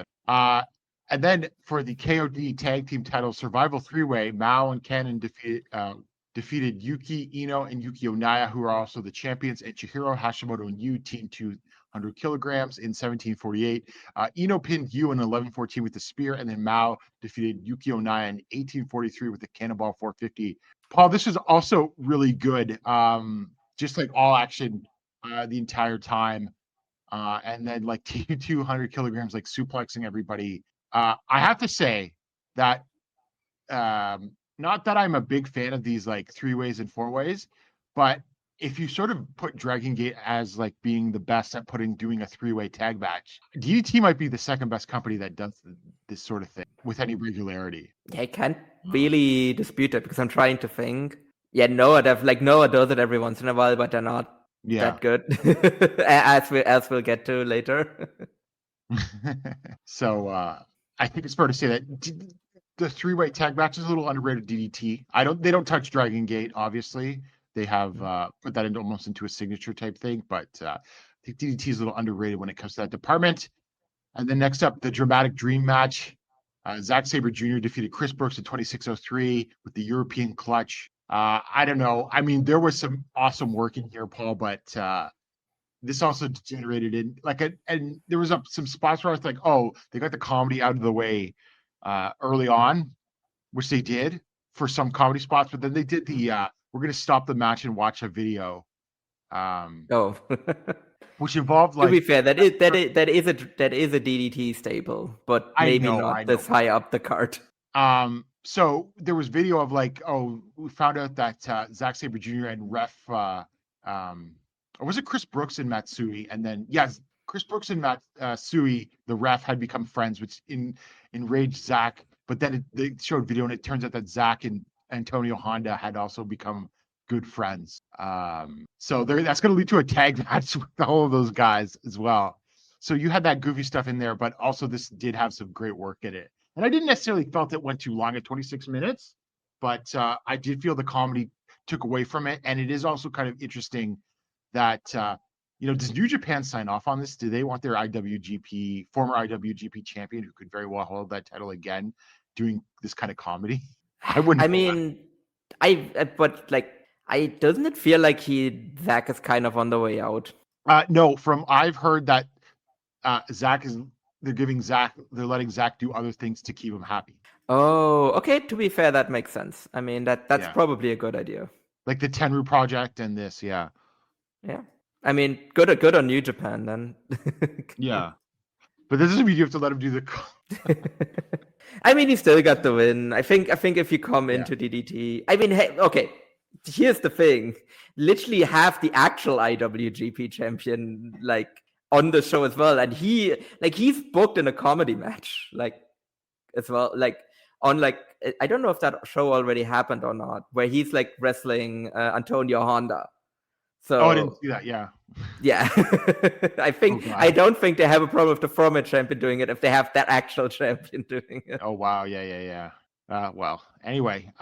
And then for the KOD tag team title survival 3-way, Mao and Cannon defeated Yuki Ino and Yuki Onaya, who are also the champions, and Chihiro Hashimoto and Yu, team 200 kilograms in 1748. Ino pinned Yu in 1114 with the spear, and then Mao defeated Yuki Onaya in 1843 with the Cannonball 450. Paul, this was also really good. Just like all action the entire time. and then like 200 kilograms, like suplexing everybody. I have to say that not that I'm a big fan of these like 3-ways and 4-ways, but if you sort of put Dragon Gate as like being the best at doing a 3-way tag match, DDT might be the second best company that does this sort of thing with any regularity. Yeah, I can't really dispute it because I'm trying to think. Yeah, Noah does it every once in a while, but they're not that good, as we'll get to later. So I think it's fair to say that the 3-way tag match is a little underrated. DDT. They don't touch Dragon Gate, obviously. They have put that almost into a signature type thing, but I think DDT is a little underrated when it comes to that department. And then next up, the Dramatic Dream match. Zack Sabre Jr. defeated Chris Brooks at 26:03 with the European clutch. I don't know. I mean, there was some awesome work in here, Paul, but this also degenerated in and there was some spots where I was like, oh, they got the comedy out of the way early on, which they did for some comedy spots, but then they did the we're going to stop the match and watch a video. Which involved, like, to be fair, that is a DDT staple, but maybe not this high up the card. So there was video of like, oh, we found out that Zack Sabre Jr. and ref, or was it Chris Brooks and Matsui? And then Chris Brooks and Matsui, the ref, had become friends, which enraged Zack. But then they showed video, and it turns out that Zack and Antonio Honda had also become good friends. So that's going to lead to a tag match with all of those guys as well. So you had that goofy stuff in there, but also this did have some great work in it. And I didn't necessarily felt it went too long at 26 minutes, but I did feel the comedy took away from it. And it is also kind of interesting that, does New Japan sign off on this? Do they want their former IWGP champion, who could very well hold that title again, doing this kind of comedy? I wouldn't. I mean, doesn't it feel like Zack is kind of on the way out? No, I've heard that they're letting Zack do other things to keep him happy. Oh, okay. To be fair, that makes sense. I mean, that's probably a good idea. Like the Tenru project and this, yeah. Yeah. I mean, good on New Japan then. Yeah. But this is where you have to let him do the. I mean, he still got the win. I think if you come into DDT, I mean, hey, okay. Here's the thing: literally have the actual IWGP champion like on the show as well, and he's booked in a comedy match as well, on I don't know if that show already happened or not, where he's like wrestling Antonio Honda. So I didn't see that. Yeah. I don't think they have a problem with the former champion doing it if they have that actual champion doing it. Oh wow, yeah. Well, anyway,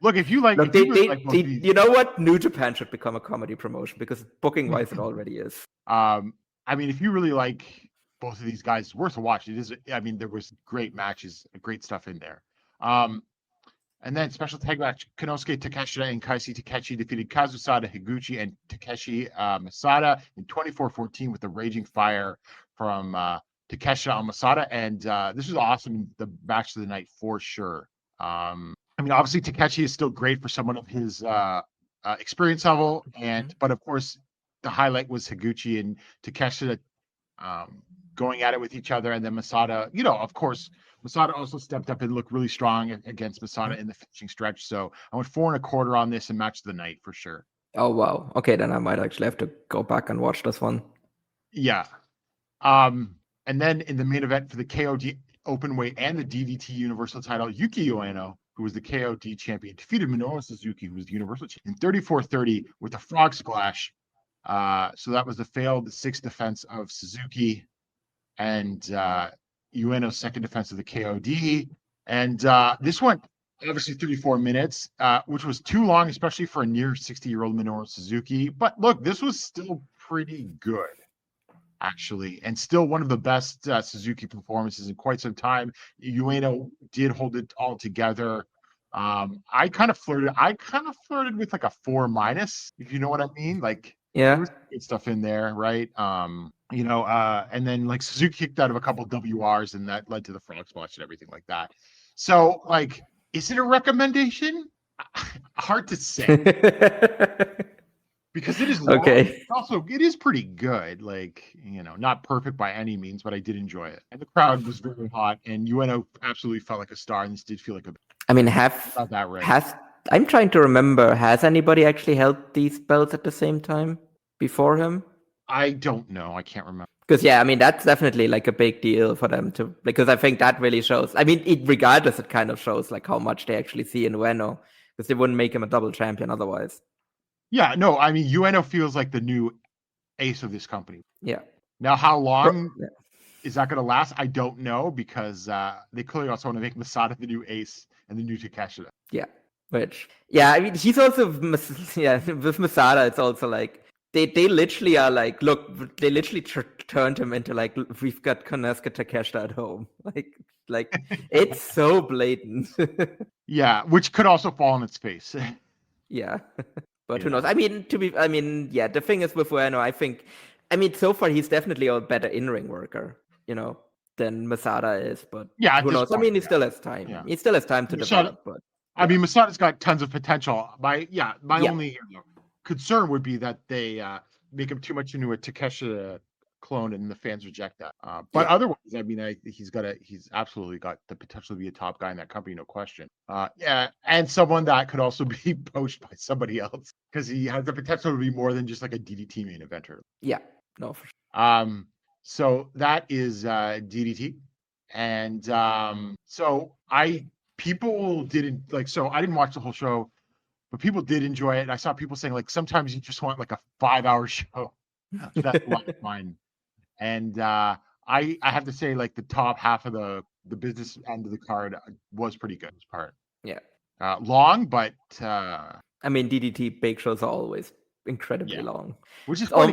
look, if you like, you know what? New Japan should become a comedy promotion because booking wise, it already is. I mean, if you really like both of these guys, it's worth a watch. It is. I mean, there was great matches, great stuff in there. And then special tag match: Konosuke Takeshita and Kaisi Takeshi defeated Kazusada Higuchi and Takeshi Masada in 24-14 with the Raging Fire from Takeshita on Masada, and this was awesome. The match of the night for sure. I mean, obviously Takeshi is still great for someone of his experience level, but of course the highlight was Higuchi and Takeshita going at it with each other, and then Masada. Of course, Masada also stepped up and looked really strong against Masada in the finishing stretch. So I went 4 1/4 on this and match of the night for sure. Oh wow! Okay, then I might actually have to go back and watch this one. Yeah. And then in the main event for the KOD Openweight and the DDT Universal title, Yuki Ueno, who was the KOD champion, defeated Minoru Suzuki, who was the Universal champion, in 34-30 with a frog splash. So that was the failed 6th defense of Suzuki and Ueno's 2nd defense of the KOD. And this went obviously 34 minutes, which was too long, especially for a near 60-year-old Minoru Suzuki. But look, this was still pretty good, actually, and still one of the best Suzuki performances in quite some time. Ueno did hold it all together. I kind of flirted with like a 4-, if you know what I mean. Like, yeah, there was good stuff in there, right? And then like Suzuki kicked out of a couple WRs, and that led to the frog splash and everything like that. So, like, is it a recommendation? Hard to say. because it is long. Okay. Also, it is pretty good. Like, not perfect by any means, but I did enjoy it. And the crowd was very hot, and Ueno absolutely felt like a star, and this did feel like I mean, not that right. I'm trying to remember, has anybody actually held these belts at the same time before him? I don't know. I can't remember. Because, I mean, that's definitely like a big deal for them to, because I think that really shows. I mean, regardless, it kind of shows like how much they actually see in Ueno, because they wouldn't make him a double champion otherwise. Yeah, no, I mean, Ueno feels like the new ace of this company. Yeah. Now, how long is that going to last? I don't know, because they clearly also want to make Masada the new ace and the new Takeshita. Yeah, I mean, he's also, with Masada, it's also like, they literally are like, look, they literally turned him into like, we've got Konosuke Takeshita at home. Like it's so blatant. Yeah, which could also fall on its face. Yeah. But who knows? I mean, the thing is with Ueno, I mean, so far he's definitely a better in-ring worker, than Masada is. But who knows? Point, I mean, he still has time. Yeah. He still has time to develop. But I mean, Masada's got tons of potential. My only concern would be that they make him too much into a Takeshita clone, and the fans reject that. But otherwise, I mean, he's absolutely got the potential to be a top guy in that company, no question. And someone that could also be poached by somebody else, because he has the potential to be more than just like a DDT main eventer. Yeah, no, for sure. So that is DDT, and people didn't like. So I didn't watch the whole show, but people did enjoy it. I saw people saying like sometimes you just want like a 5-hour show. That's a lot of fun. And I have to say, like, the top half of the business end of the card was pretty good. This part, long, but I mean, DDT big shows are always incredibly long, which is funny.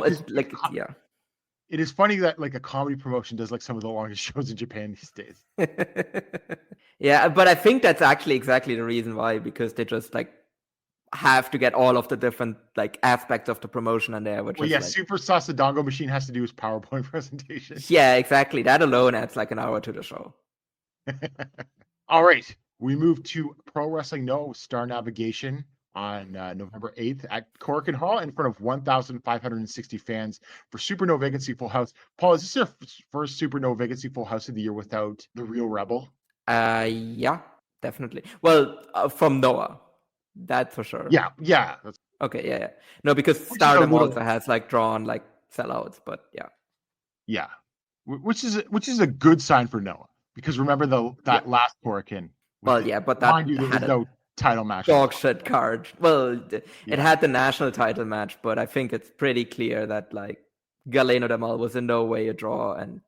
It is funny that like a comedy promotion does like some of the longest shows in Japan these days. Yeah, but I think that's actually exactly the reason why, because they just like have to get all of the different like aspects of the promotion in there. Super Sasadongo Machine has to do his PowerPoint presentation. Yeah, exactly. That alone adds like an hour to the show. All right, we move to Pro Wrestling No Star Navigation on November 8th at Korakuen Hall in front of 1,560 fans for Super No Vacancy Full House. Paul, is this your first Super No Vacancy Full House of the year without the Real Rebel? Yeah, definitely. Well, from Noah. That's for sure. Yeah. Okay, yeah. No, because Stardom also has like drawn like sellouts, but yeah, which is a good sign for Noah, because remember that last Korakuen. Well, but that there was no title match. Dog shit card. Well, it had the national title match, but I think it's pretty clear that like Galeno Demal was in no way a draw, and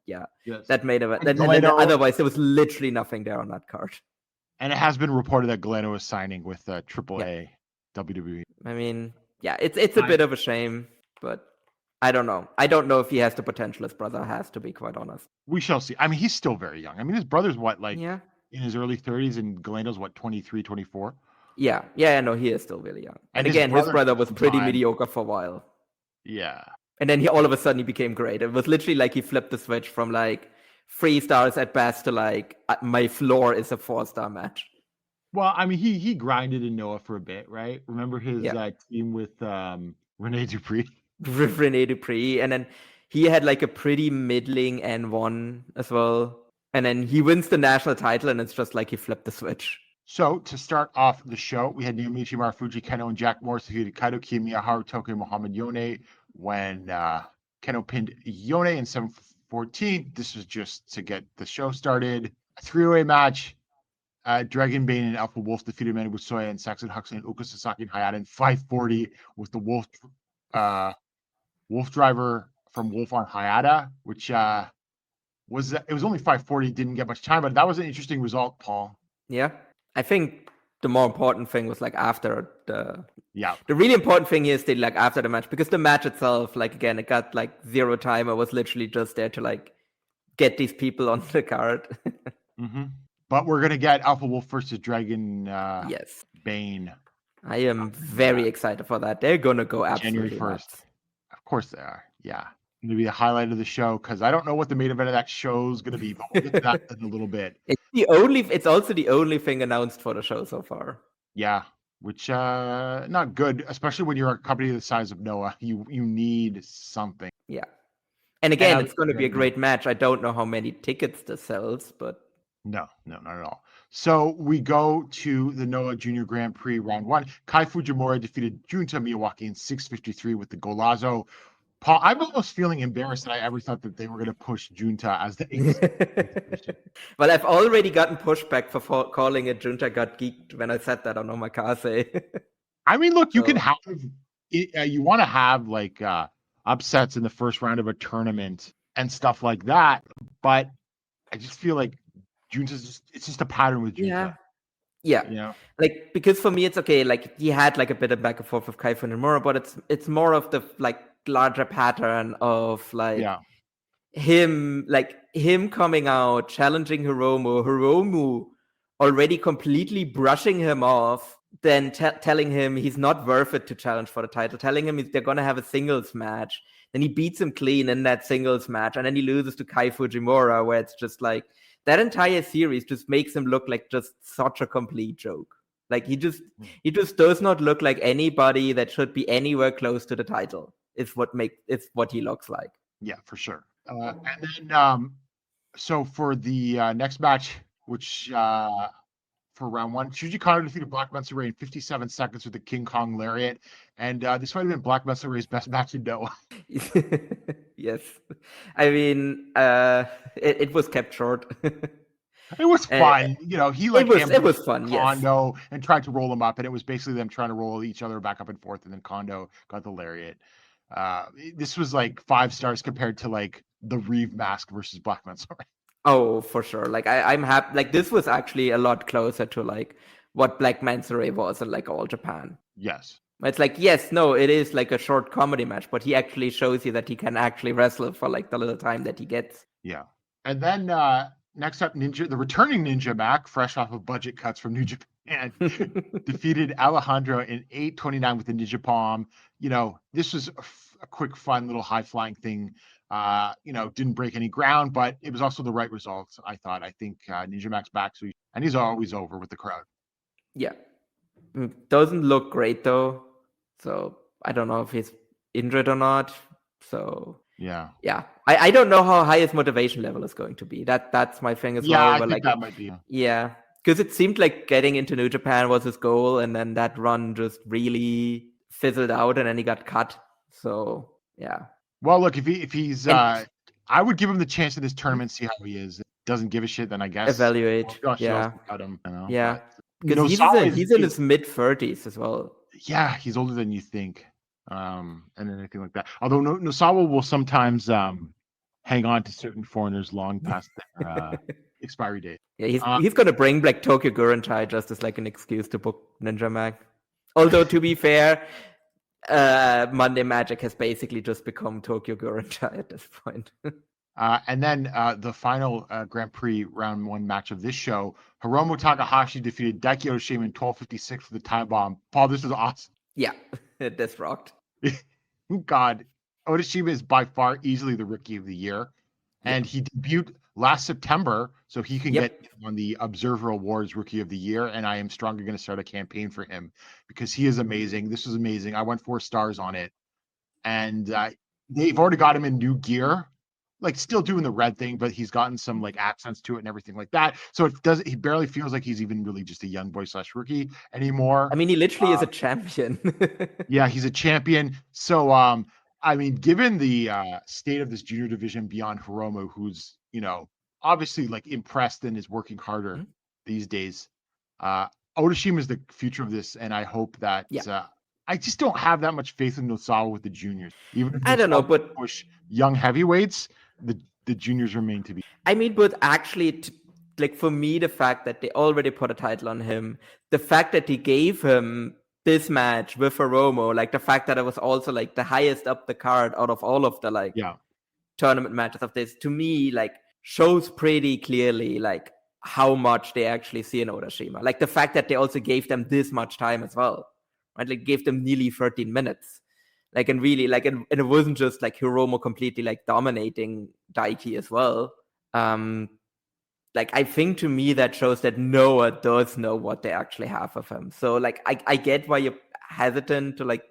that made it. And otherwise, there was literally nothing there on that card. And it has been reported that Galeno is signing with AAA WWE. I mean, it's a bit of a shame, but I don't know. I don't know if he has the potential his brother has, to be quite honest. We shall see. I mean, he's still very young. I mean, his brother's in his early 30s, and Galeno's 23, 24? Yeah, no, he is still really young. And again, his brother was pretty mediocre for a while. Yeah. And then all of a sudden he became great. It was literally like he flipped the switch from like 3 stars at best to like my floor is a 4-star match. Well, I mean, he grinded in Noah for a bit, right? Remember his team with Rene Dupree? With Rene Dupree, and then he had like a pretty middling N1 as well. And then he wins the national title, and it's just like he flipped the switch. So to start off the show, we had Naomichi Marufuji, Keno, and Jack Morris defeated Kaito Kiyomiya, Harutoku, and Muhammad Yone when Keno pinned Yone in 7:14. This was just to get the show started. A 3-way match. Dragon Bane and Alpha Wolf defeated Manu Busoya and Saxon Huxley and Uka Sasaki and Hayata in 5:40 with the Wolf Driver from Wolf on Hayata, which was only 5:40. Didn't get much time, but that was an interesting result, Paul. Yeah, I think the more important thing was like after the really important thing is like after the match, because the match itself, like again, it got like 0 time. I was literally just there to like get these people on the card. Mm-hmm. But we're gonna get Alpha Wolf versus Dragon Bane. I am very excited for that. They're gonna go absolutely January 1st. Nuts. Of course they are. Yeah. Going to be the highlight of the show, because I don't know what the main event of that show is going to be, but we'll get to that in a little bit. It's also the only thing announced for the show so far. Yeah. which not good, especially when you're a company the size of Noah. You need something. Yeah. And again, it's going to be a great match. I don't know how many tickets this sells, but no, not at all. So we go to the Noah Junior Grand Prix round 1. Kai Fujimura defeated Junta Miyawaki in 6:53 with the Golazo. Paul, I'm almost feeling embarrassed that I ever thought that they were going to push Junta as the ace. Well, I've already gotten pushback for calling it Junta got geeked when I said that on Omakase. I mean, look, you can have you want to have like upsets in the first round of a tournament and stuff like that, but I just feel like Junta's it's just a pattern with Junta. Yeah. You know? Like, because for me it's okay, like he had like a bit of back and forth with Kai Fujimura, but it's more of the like larger pattern of like him coming out, challenging Hiromu already completely brushing him off, then telling him he's not worth it to challenge for the title, telling him they're going to have a singles match. Then he beats him clean in that singles match, and then he loses to Kai Fujimura, where it's just like, that entire series just makes him look like just such a complete joke. Like he just does not look like anybody that should be anywhere close to the title. It's what he looks like. Yeah, for sure. And then so for the next match, which for round 1, Shuji Kondo defeated Black Mesa Ray in 57 seconds with the King Kong Lariat, and this might have been Black Mesa Ray's best match in Noah. Yes, I mean, it was kept short. It was fun, you know. It was fun. Kondo and tried to roll him up, and it was basically them trying to roll each other back up and forth, and then Kondo got the lariat. This was like 5 stars compared to like the Reeve Mask versus Black Mesa Ray. Oh, for sure. Like I'm happy. Like this was actually a lot closer to like what Black Mesa Ray was in like All Japan. Yes. It's like, yes, no, it is like a short comedy match, but he actually shows you that he can actually wrestle for like the little time that he gets. Yeah. And then next up, the returning Ninja Mac, fresh off of budget cuts from New Japan, defeated Alejandro in 8:29 with the Ninja Palm. You know, this was a quick, fun little high-flying thing. You know, didn't break any ground, but it was also the right results, I thought. I think Ninja Mac's back, and he's always over with the crowd. Yeah. Doesn't look great, though. So I don't know if he's injured or not. So yeah. I don't know how high his motivation level is going to be. That's my thing as well. Yeah, I think that might be. Yeah, because it seemed like getting into New Japan was his goal, and then that run just really fizzled out, and then he got cut. So yeah. Well, look, if he's, I would give him the chance in this tournament, see how he is. Doesn't give a shit, then I guess evaluate. Cut him, you know? Yeah, because he's in his mid-30s as well. Yeah, he's older than you think, and anything like that. Although Nosawa will sometimes hang on to certain foreigners long past their expiry date. Yeah, he's gonna bring like Tokyo Gurentai just as like an excuse to book Ninja Mac. Although to be fair, Monday Magic has basically just become Tokyo Gurentai at this point. And then the final Grand Prix round 1 match of this show, Hiromu Takahashi defeated Daiki Oshima in 12:56 for the time bomb. Paul, this was awesome. Yeah, this rocked. God, Otoshima is by far easily the Rookie of the Year, and he debuted last September, so he can get on the Observer Awards Rookie of the Year, and I am strongly going to start a campaign for him because he is amazing. This was amazing. I went 4 stars on it, and they've already got him in new gear. Like still doing the red thing, but he's gotten some like accents to it and everything like that. So he barely feels like he's even really just a young boy / rookie anymore. I mean, he literally is a champion. Yeah, he's a champion. So, I mean, given the state of this junior division beyond Hiromu, who's, you know, obviously like impressed and is working harder these days, Otoshima is the future of this. And I hope that, I just don't have that much faith in Nosawa with the juniors. Even if I don't know, but push young heavyweights, the juniors remain to be. I mean, but actually, like for me, the fact that they already put a title on him, the fact that he gave him this match with Hiromu, like the fact that it was also like the highest up the card out of all of the like tournament matches of this, to me, like shows pretty clearly like how much they actually see in Otoshima. Like the fact that they also gave them this much time as well, right? Like gave them nearly 13 minutes. Like, and really, like, and it wasn't just like Hiromu completely like dominating Daiki as well. like, I think to me that shows that Noah does know what they actually have of him. So like, I get why you're hesitant to like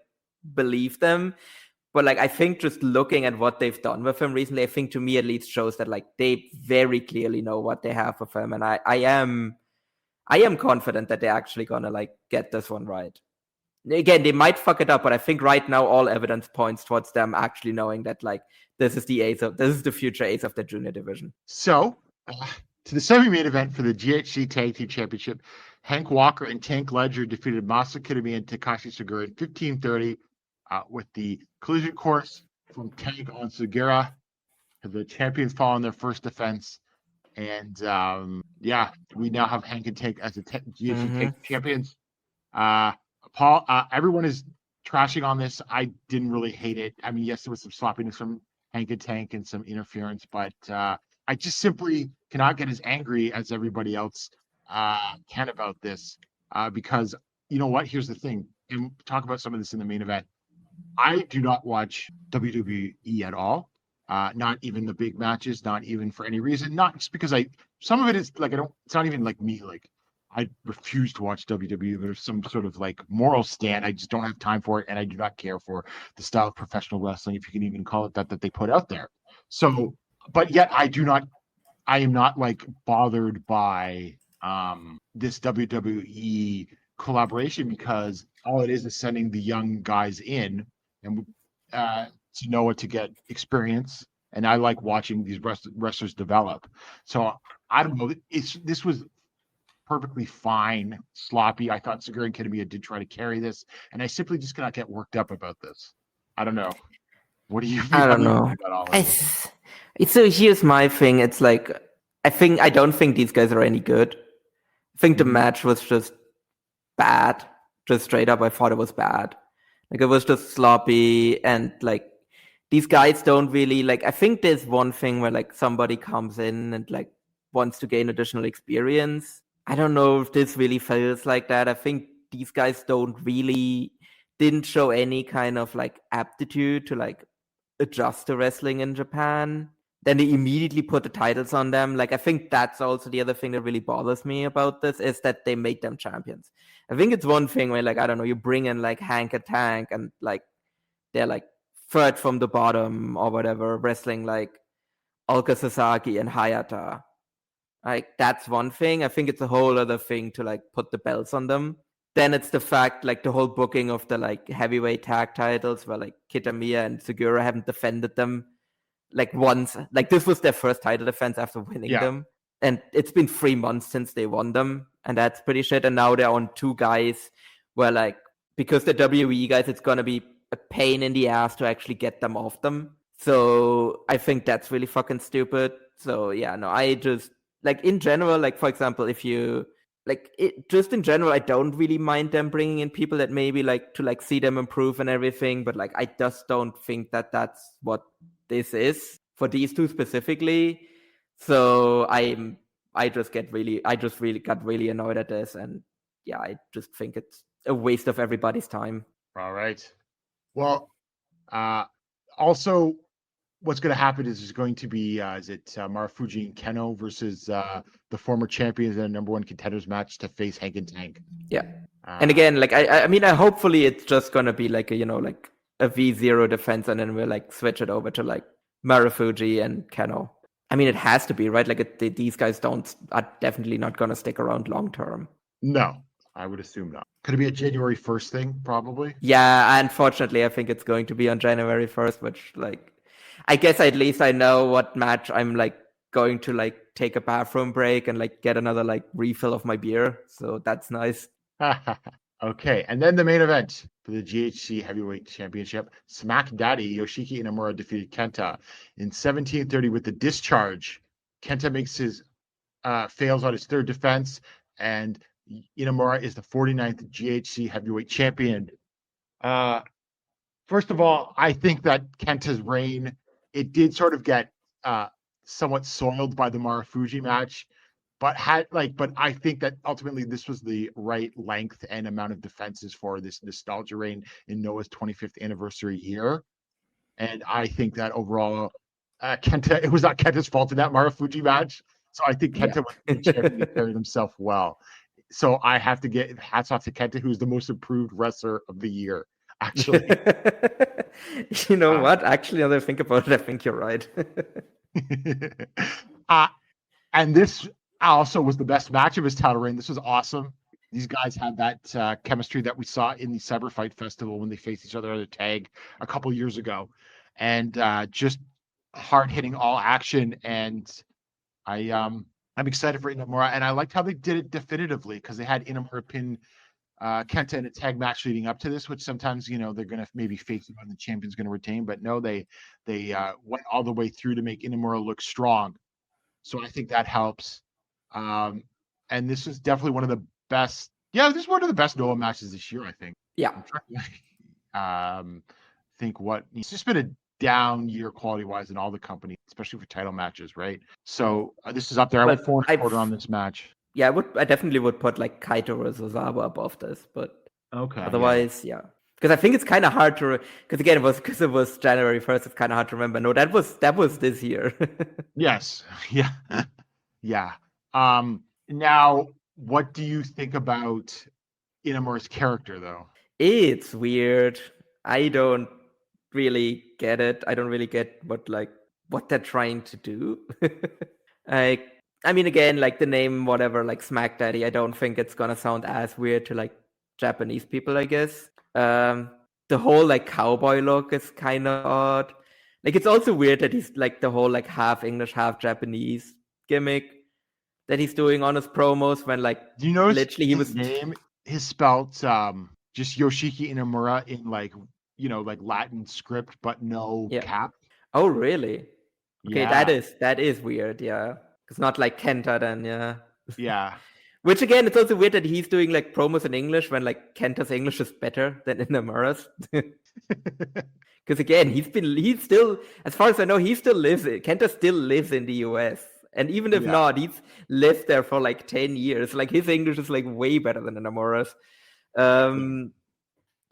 believe them, but like, I think just looking at what they've done with him recently, I think to me at least shows that like they very clearly know what they have of him, and I am confident that they're actually gonna like get this one right. Again, they might fuck it up, but I think right now all evidence points towards them actually knowing that like this is the future ace of the junior division. So, to the semi-main event for the GHC Tag Team Championship, Hank Walker and Tank Ledger defeated Masa Kitami and Takashi Sugiura in 15:30 with the collision course from Tank on Sugiura. The champions fall on their first defense. And we now have Hank and Tank as the GHC Tag Champions. Paul, everyone is trashing on this. I didn't really hate it. I mean, yes, there was some sloppiness from Hank and Tank and some interference, but I just simply cannot get as angry as everybody else can about this because, you know what? Here's the thing. And we'll talk about some of this in the main event. I do not watch WWE at all. Not even the big matches, not even for any reason. Not just because some of it is like, it's not even like me. Like, I refuse to watch WWE. There's some sort of like moral stand. I just don't have time for it. And I do not care for the style of professional wrestling, if you can even call it that they put out there. So, but yet I am not like bothered by this WWE collaboration, because all it is sending the young guys in and to Noah to get experience. And I like watching these wrestlers develop. So I don't know. This was perfectly fine, sloppy. I thought Sugiura and Kitamiya did try to carry this, and I simply just cannot get worked up about this. I don't know. What do you feel? I don't know. So here's my thing. It's like, I don't think these guys are any good. I think the match was just bad. Just straight up, I thought it was bad. Like, it was just sloppy, and like, these guys don't really like. I think there's one thing where like somebody comes in and like wants to gain additional experience. I don't know if this really feels like that. I think these guys didn't show any kind of like aptitude to like adjust to wrestling in Japan. Then they immediately put the titles on them. Like, I think that's also the other thing that really bothers me about this, is that they made them champions. I think it's one thing where like, I don't know, you bring in like Hank and Tank and like they're like third from the bottom or whatever, wrestling like Ulka Sasaki and Hayata. Like, that's one thing. I think it's a whole other thing to like put the belts on them. Then it's the fact, like the whole booking of the like heavyweight tag titles where like Kitamiya and Sugiura haven't defended them like once. Like, this was their first title defense after winning them. And it's been 3 months since they won them. And that's pretty shit. And now they're on 2 guys where like, because the WWE guys, it's going to be a pain in the ass to actually get them off them. So I think that's really fucking stupid. So yeah, no, I just, like, in general, like, for example, if you like it, just in general, I don't really mind them bringing in people that maybe like to like see them improve and everything, but like I just don't think that that's what this is for these two specifically. So I just really got really annoyed at this, and yeah, I just think it's a waste of everybody's time. All right. Well, also, what's going to happen is there's going to be Marufuji and Keno versus the former champions in a number 1 contenders match to face Hank and Tank. Yeah. And again, like I mean, hopefully it's just going to be like a, you know, like a V0 defense, and then we'll like switch it over to like Marufuji and Keno. I mean, it has to be, right? Like these guys are definitely not going to stick around long term. No, I would assume not. Could it be a January 1st thing? Probably. Yeah, unfortunately, I think it's going to be on January 1st, which like, I guess at least I know what match I'm like going to like take a bathroom break and like get another like refill of my beer. So that's nice. Okay, and then the main event for the GHC Heavyweight Championship, Smack Daddy Yoshiki Inamura defeated Kenta in 17:30 with the discharge. Kenta makes his fails on his 3rd defense, and Inamura is the 49th GHC Heavyweight Champion. First of all, I think that Kenta's reign, it did sort of get somewhat soiled by the Marufuji match. But I think that ultimately this was the right length and amount of defenses for this nostalgia reign in Noah's 25th anniversary year. And I think that overall, it was not Kenta's fault in that Marufuji match. So I think Kenta was the champion that carried himself well. So I have to get hats off to Kenta, who's the most improved wrestler of the year, actually. You know what? Actually, now that I think about it, I think you're right. And this also was the best match of his title reign. This was awesome. These guys had that chemistry that we saw in the Cyber Fight Festival when they faced each other at a tag a couple years ago. And just hard hitting all action. And I'm excited for Inamura. And I liked how they did it definitively, because they had Inamura pin Kenta in a tag match leading up to this, which sometimes, they're going to maybe fake it when the champion's going to retain. But no, they went all the way through to make Inamura look strong. So I think that helps. And this is definitely one of the best. Yeah, this is one of the best Noah matches this year, I think. Yeah. It's just been a down year quality wise in all the companies, especially for title matches, right? So this is up there. I went 4.25 on this match. Yeah, I definitely would put like Kaito versus Ozawa above this, but okay. Otherwise, yeah. Because I think it's kind of hard to, because again, it was January 1st. It's kind of hard to remember. No, that was this year. Yes. Yeah. Yeah. Now, what do you think about Inamura's character, though? It's weird. I don't really get it. I don't really get what they're trying to do. Again, like the name, whatever, like Smack Daddy, I don't think it's gonna sound as weird to like Japanese people, I guess. The whole like cowboy look is kind of odd. Like it's also weird that he's like the whole like half English, half Japanese gimmick that he's doing on his promos when like do you notice literally his name is spelled just Yoshiki Inamura in like like Latin script but no cap. Oh really? Okay, yeah. that is weird, yeah. It's not like Kenta then, yeah. Yeah. Which again, it's also weird that he's doing like promos in English when like Kenta's English is better than Inamura's. Because again, he's still, as far as I know, Kenta still lives in the US. And even if not, he's lived there for like 10 years. Like his English is like way better than Inamura's.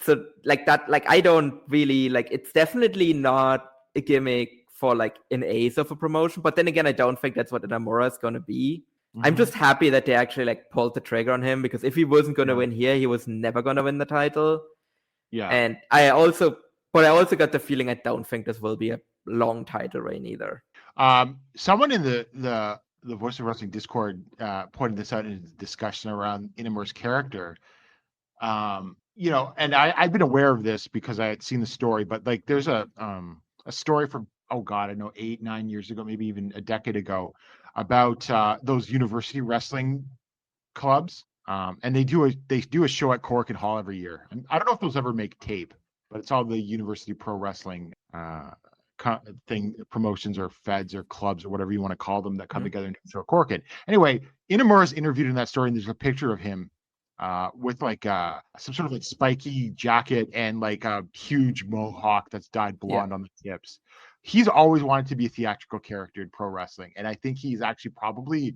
So like that, like I don't really like, it's definitely not a gimmick for like an ace of a promotion. But then again, I don't think that's what Inamura is going to be. Mm-hmm. I'm just happy that they actually like pulled the trigger on him, because if he wasn't going to win here, he was never going to win the title. Yeah. And I also got the feeling I don't think this will be a long title reign either. Someone in the Voice of Wrestling Discord pointed this out in a discussion around Inamura's character. And I've been aware of this because I had seen the story, but like there's a story from 8-9 years ago, maybe even a decade ago, about those university wrestling clubs. And they do a show at Korakuen Hall every year. And I don't know if those ever make tape, but it's all the university pro wrestling promotions or feds or clubs or whatever you want to call them that come together and show Korakuen. Anyway, Inamura's interviewed in that story, and there's a picture of him with like some sort of like spiky jacket and like a huge mohawk that's dyed blonde on the tips. He's always wanted to be a theatrical character in pro wrestling, and I think he's actually probably,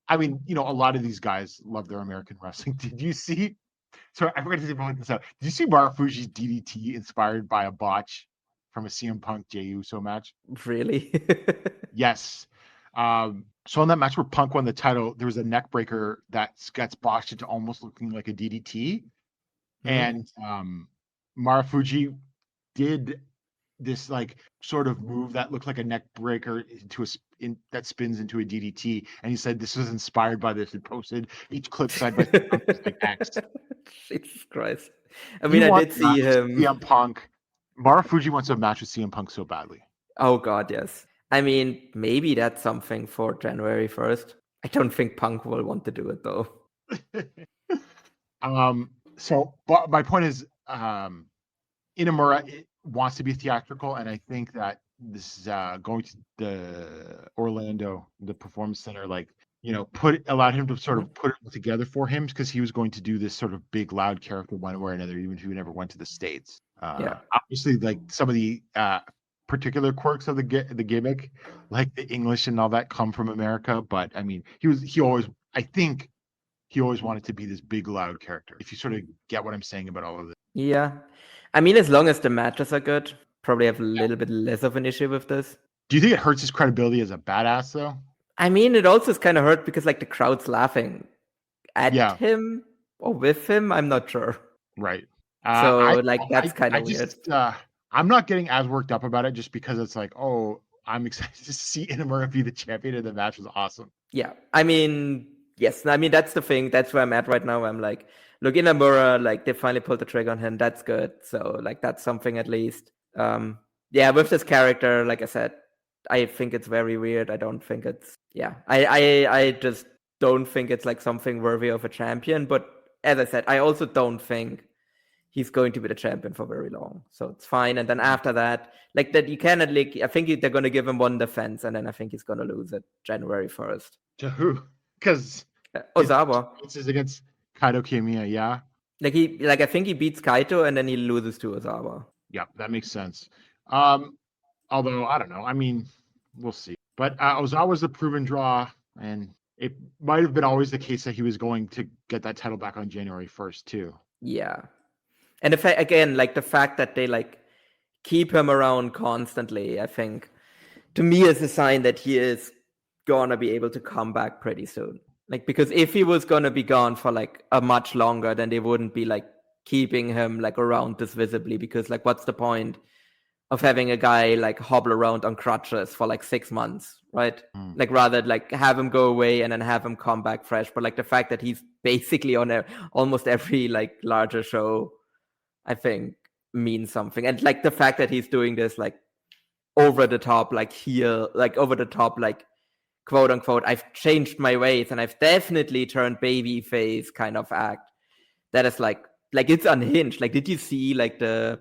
a lot of these guys love their American wrestling. Did you see? So I forgot to point this out. Did you see Marufuji's DDT inspired by a botch from a CM Punk Jey Uso match? Really? Yes. So in that match where Punk won the title, there was a neck breaker that gets botched into almost looking like a DDT. Mm-hmm. And Marufuji did this like sort of move that looked like a neck breaker that spins into a DDT. And he said this was inspired by this, and posted each clip side by side like X. Jesus Christ. I did see him. CM Punk. Marufuji wants to have a match with CM Punk so badly. Oh God, yes. Maybe that's something for January 1st. I don't think Punk will want to do it though. But my point is, Inamura wants to be theatrical, and I think that this is going to the Orlando, the Performance Center, allowed him to sort of put it together for him, because he was going to do this sort of big, loud character one way or another, even if he never went to the States. Obviously, like some of the particular quirks of the gimmick, like the English and all that, come from America. But he always wanted to be this big, loud character. If you sort of get what I'm saying about all of this. Yeah. As long as the matches are good, probably have a little bit less of an issue with this. Do you think it hurts his credibility as a badass, though? I mean, it also is kind of hurt because like the crowd's laughing at him or with him. I'm not sure. Right. That's kind of weird. I'm not getting as worked up about it just because it's like, oh, I'm excited to see Inamura be the champion, and the match was awesome. Yeah. I mean, yes. I mean, that's the thing. That's where I'm at right now. I'm like, look, Inamura, like they finally pulled the trigger on him. That's good. So like that's something at least. Yeah, with this character, like I said, I think it's very weird. I don't think it's I just don't think it's like something worthy of a champion. But as I said, I also don't think he's going to be the champion for very long. So it's fine. And then after that, like that, you cannot like. I think they're going to give him one defense, and then I think he's going to lose it January 1st. To who? Because Ozawa. This is against Kaito Kiyomiya, yeah. I think he beats Kaito, and then he loses to Ozawa. Yeah, that makes sense. Although I don't know. I mean, we'll see. But Ozawa's the proven draw, and it might have been always the case that he was going to get that title back on January 1st too. Yeah. And again, like the fact that they like keep him around constantly, I think, to me is a sign that he is gonna be able to come back pretty soon. Like, because if he was gonna be gone for like a much longer, then they wouldn't be like keeping him like around this visibly, because like what's the point of having a guy like hobble around on crutches for like 6 months, right? Like rather like have him go away and then have him come back fresh. But like the fact that he's basically on almost every like larger show, I think means something. And like the fact that he's doing this like over the top, like heel, like over the top, like quote unquote, I've changed my ways and I've definitely turned baby face kind of act. That is like it's unhinged. Like, did you see like the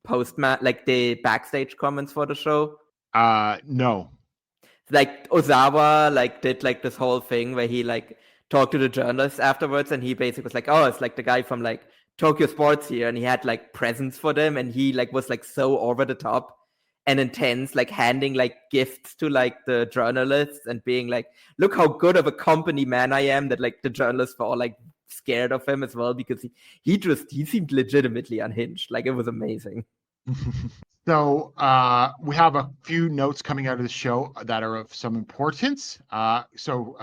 like the backstage comments for the show? No. Like Ozawa like did like this whole thing where he like talked to the journalists afterwards, and he basically was like, oh, it's like the guy from like Tokyo Sports here, and he had like presents for them, and he like was like so over the top and intense, like handing like gifts to like the journalists and being like, look how good of a company man I am, that like the journalists were all like scared of him as well, because he seemed legitimately unhinged. Like, it was amazing. So we have a few notes coming out of the show that are of some importance. So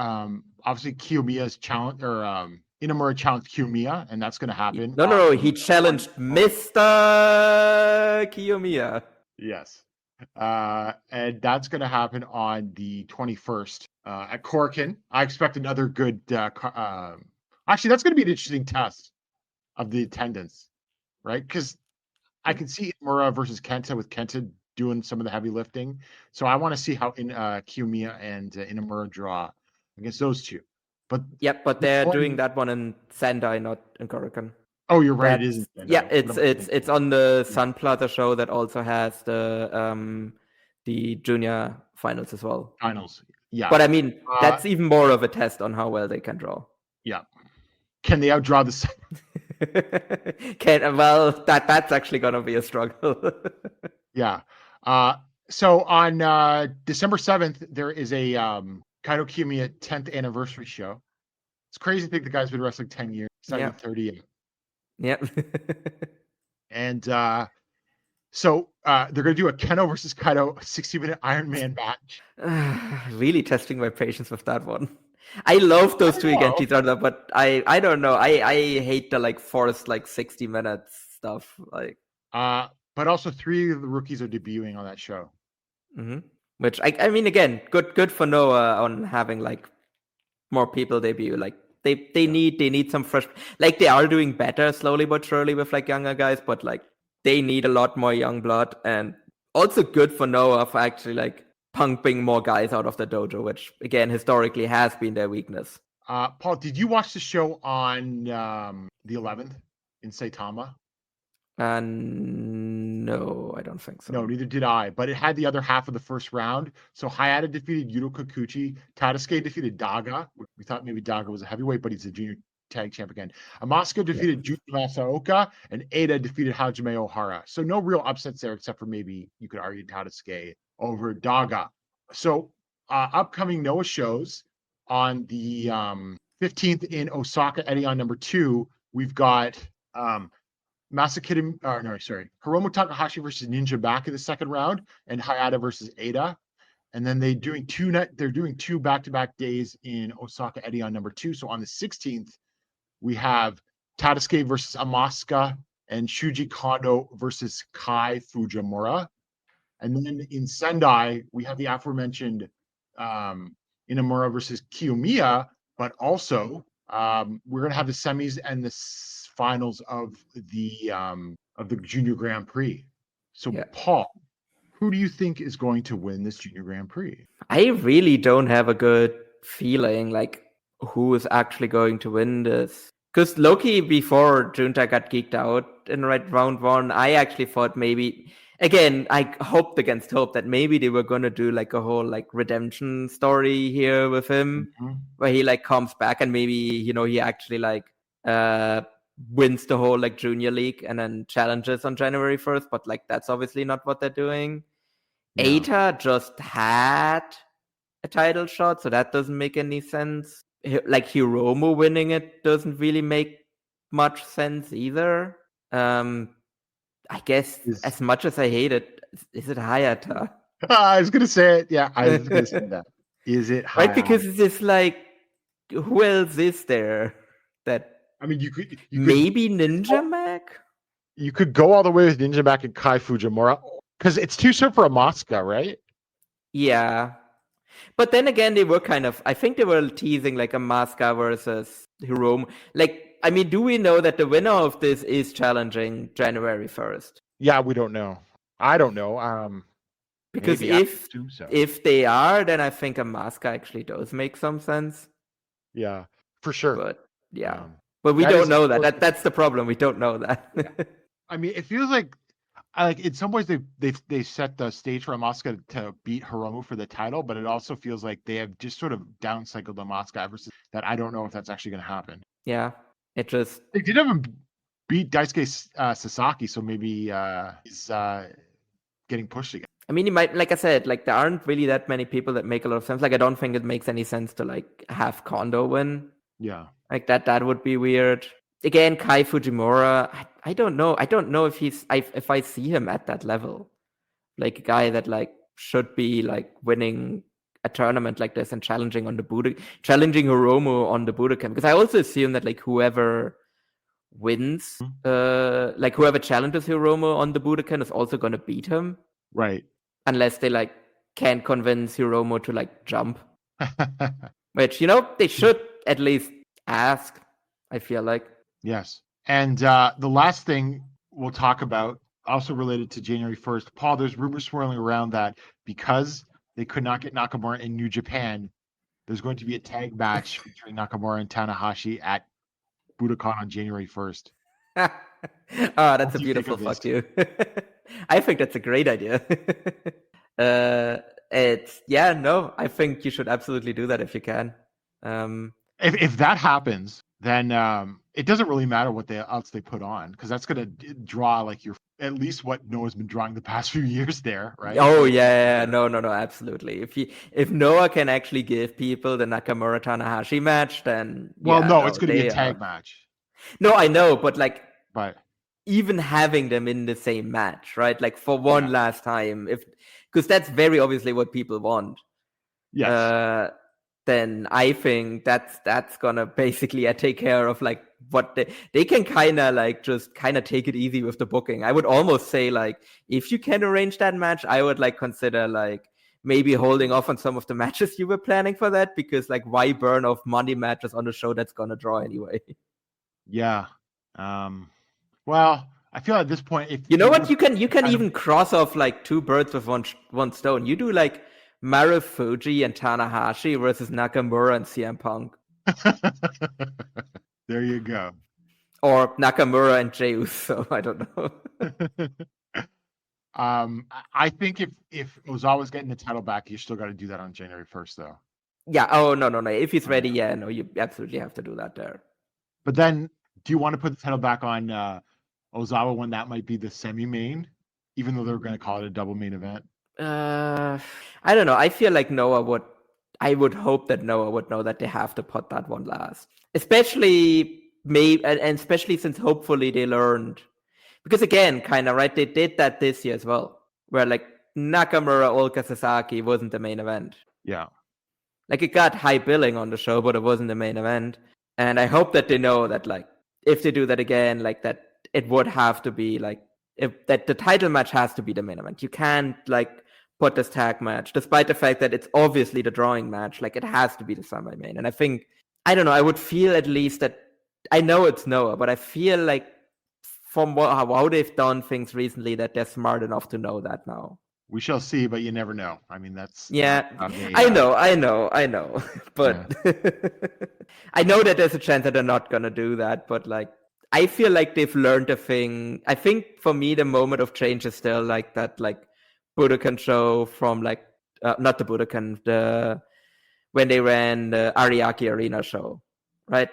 obviously Kiyomiya's challenge, or Inamura challenged Kiyomiya, and that's going to happen. No, he challenged Mr. Kiyomiya. Yes. And that's going to happen on the 21st at Korakuen. I expect another good actually, that's going to be an interesting test of the attendance, right? Because I can see Inamura versus Kenta, with Kenta doing some of the heavy lifting. So I want to see how Kiyomiya and Inamura draw against those two. But but they're doing that one in Sendai, not in Korakuen. Oh, you're right. It is in Sendai. Yeah, it's on the Sun Plaza show that also has the junior finals as well. Finals, yeah. But I mean, that's even more of a test on how well they can draw. Yeah. Can they outdraw the Sun? Well, that's actually gonna be a struggle. Yeah. So on December 7th, there is a Kaito Kiyomiya 10th anniversary show. It's crazy to think the guy's been wrestling 10 years. He's not even 38. Yep. And so they're going to do a Keno versus Kaito 60-minute Iron Man match. Really testing my patience with that one. I love those two against each other, but I don't know. I hate the like forced like 60 minutes stuff. Like, but also 3 of the rookies are debuting on that show. Mm-hmm. Which I mean, again, good for Noah on having like more people debut. Like they need some fresh. Like, they are doing better slowly but surely with like younger guys, but like they need a lot more young blood. And also good for Noah for actually like pumping more guys out of the dojo, which again historically has been their weakness. Paul, did you watch the show on the 11th in Saitama? No, I don't think so. No, neither did I. But it had the other half of the first round. So Hayata defeated Yuto Kikuchi. Tadasuke defeated Daga. We thought maybe Daga was a heavyweight, but he's a junior tag champ again. Amasuka defeated Junji Masaoka, and Ada defeated Hajime Ohara. So no real upsets there, except for maybe you could argue Tadasuke over Daga. So upcoming Noah shows on the 15th in Osaka, Edion number 2, we've got Hiromu Takahashi versus Ninja back in the second round, and Hayata versus Ada. And then they're doing two back-to-back days in Osaka Eddie on number 2. So on the 16th, we have Tadasuke versus Asuka and Shuji Kondo versus Kai Fujimura. And then in Sendai, we have the aforementioned Inamura versus Kiyomiya, but also we're going to have the semis and the finals of the Junior Grand Prix. So, Paul, who do you think is going to win this Junior Grand Prix? I really don't have a good feeling, like, who is actually going to win this. Because Loki, before Junta got geeked out in round 1, I actually thought maybe, again, I hoped against hope that maybe they were going to do like a whole like redemption story here with him, where he like comes back and maybe, you know, he actually like wins the whole like junior league and then challenges on January 1st. But like, that's obviously not what they're doing. Yeah. Eita just had a title shot, so that doesn't make any sense. Like Hiromu winning it doesn't really make much sense either. I guess as much as I hate it, is it Hayata? I was gonna say it. Yeah, I was gonna say that. Is it Hayata? Right? Because it's just like, who else is there? That I mean, you could maybe Ninja Mac. You could go all the way with Ninja Mac and Kai Fujimura because it's too soon for Asuka, right? Yeah. But then again, they were I think they were teasing like a Asuka versus Hiromu. Like, I mean, do we know that the winner of this is challenging January 1st? Yeah, we don't know. I don't know. Because if they are, then I think a Asuka actually does make some sense. Yeah, for sure. But yeah, but we don't know that. That's the problem. We don't know that. Yeah. I mean, it feels like in some ways they set the stage for Asuka to beat Hiromu for the title, but it also feels like they have just sort of downcycled Asuka ever since that. I don't know if that's actually going to happen. Yeah, they did have him beat Daisuke Sasaki, so maybe he's getting pushed again. I mean, he might, like I said, like there aren't really that many people that make a lot of sense. Like I don't think it makes any sense to like have Kondo win. Yeah, like that would be weird. Again, Kai Fujimura, I don't know. I don't know if if I see him at that level, like a guy that like should be like winning a tournament like this and challenging Hiromu on the Budokan. Because I also assume that like whoever wins, like whoever challenges Hiromu on the Budokan is also going to beat him, right? Unless they like can't convince Hiromu to like jump, which, you know, they should at least ask. I feel like. Yes. And the last thing we'll talk about, also related to January 1st, Paul, there's rumors swirling around that because they could not get Nakamura in New Japan, there's going to be a tag match featuring Nakamura and Tanahashi at Budokan on January 1st. Oh, that's a beautiful fuck you. I think that's a great idea. I think you should absolutely do that if you can. If that happens, then it doesn't really matter what else they put on, because that's going to draw like at least what Noah's been drawing the past few years there, right? Oh yeah, no, absolutely. If Noah can actually give people the Nakamura Tanahashi match, then it's going to be a tag match. No, I know, but even having them in the same match, right? Like for one last time, because that's very obviously what people want. Yes. Then I think that's gonna basically take care of like what they can kind of like just kind of take it easy with the booking. I would almost say like if you can arrange that match, I would like consider like maybe holding off on some of the matches you were planning for that, because like why burn off money matches on a show that's gonna draw anyway? Yeah. Well, I feel at this point, if you know what, you can even cross off like two birds with one stone. You do like Marufuji and Tanahashi versus Nakamura and CM Punk. There you go. Or Nakamura and Jey Uso. I don't know. I think if Ozawa's getting the title back, you still got to do that on January 1st, though. Yeah. Oh no. If he's ready, you absolutely have to do that there. But then, do you want to put the title back on Ozawa when that might be the semi-main, even though they're going to call it a double main event? I don't know. I feel like I would hope that Noah would know that they have to put that one last, especially especially since hopefully they learned, because again, kind of right, they did that this year as well, where like Nakamura Ulka Sasaki wasn't the main event. Yeah. Like, it got high billing on the show, but it wasn't the main event. And I hope that they know that, like, if they do that again, like, that it would have to be, like, that the title match has to be the main event. You can't, like, put this tag match, despite the fact that it's obviously the drawing match. Like, it has to be the semi-main. And I think, I don't know, I would feel at least that, I know it's Noah, but I feel like from how they've done things recently that they're smart enough to know that now. We shall see, but you never know. I mean, that's... Yeah, I know. But I know that there's a chance that they're not going to do that. But, like, I feel like they've learned a thing. I think, for me, the moment of change is still, like, that, like, Budokan show from, like, not the Budokan, when they ran the Ariake Arena show, right?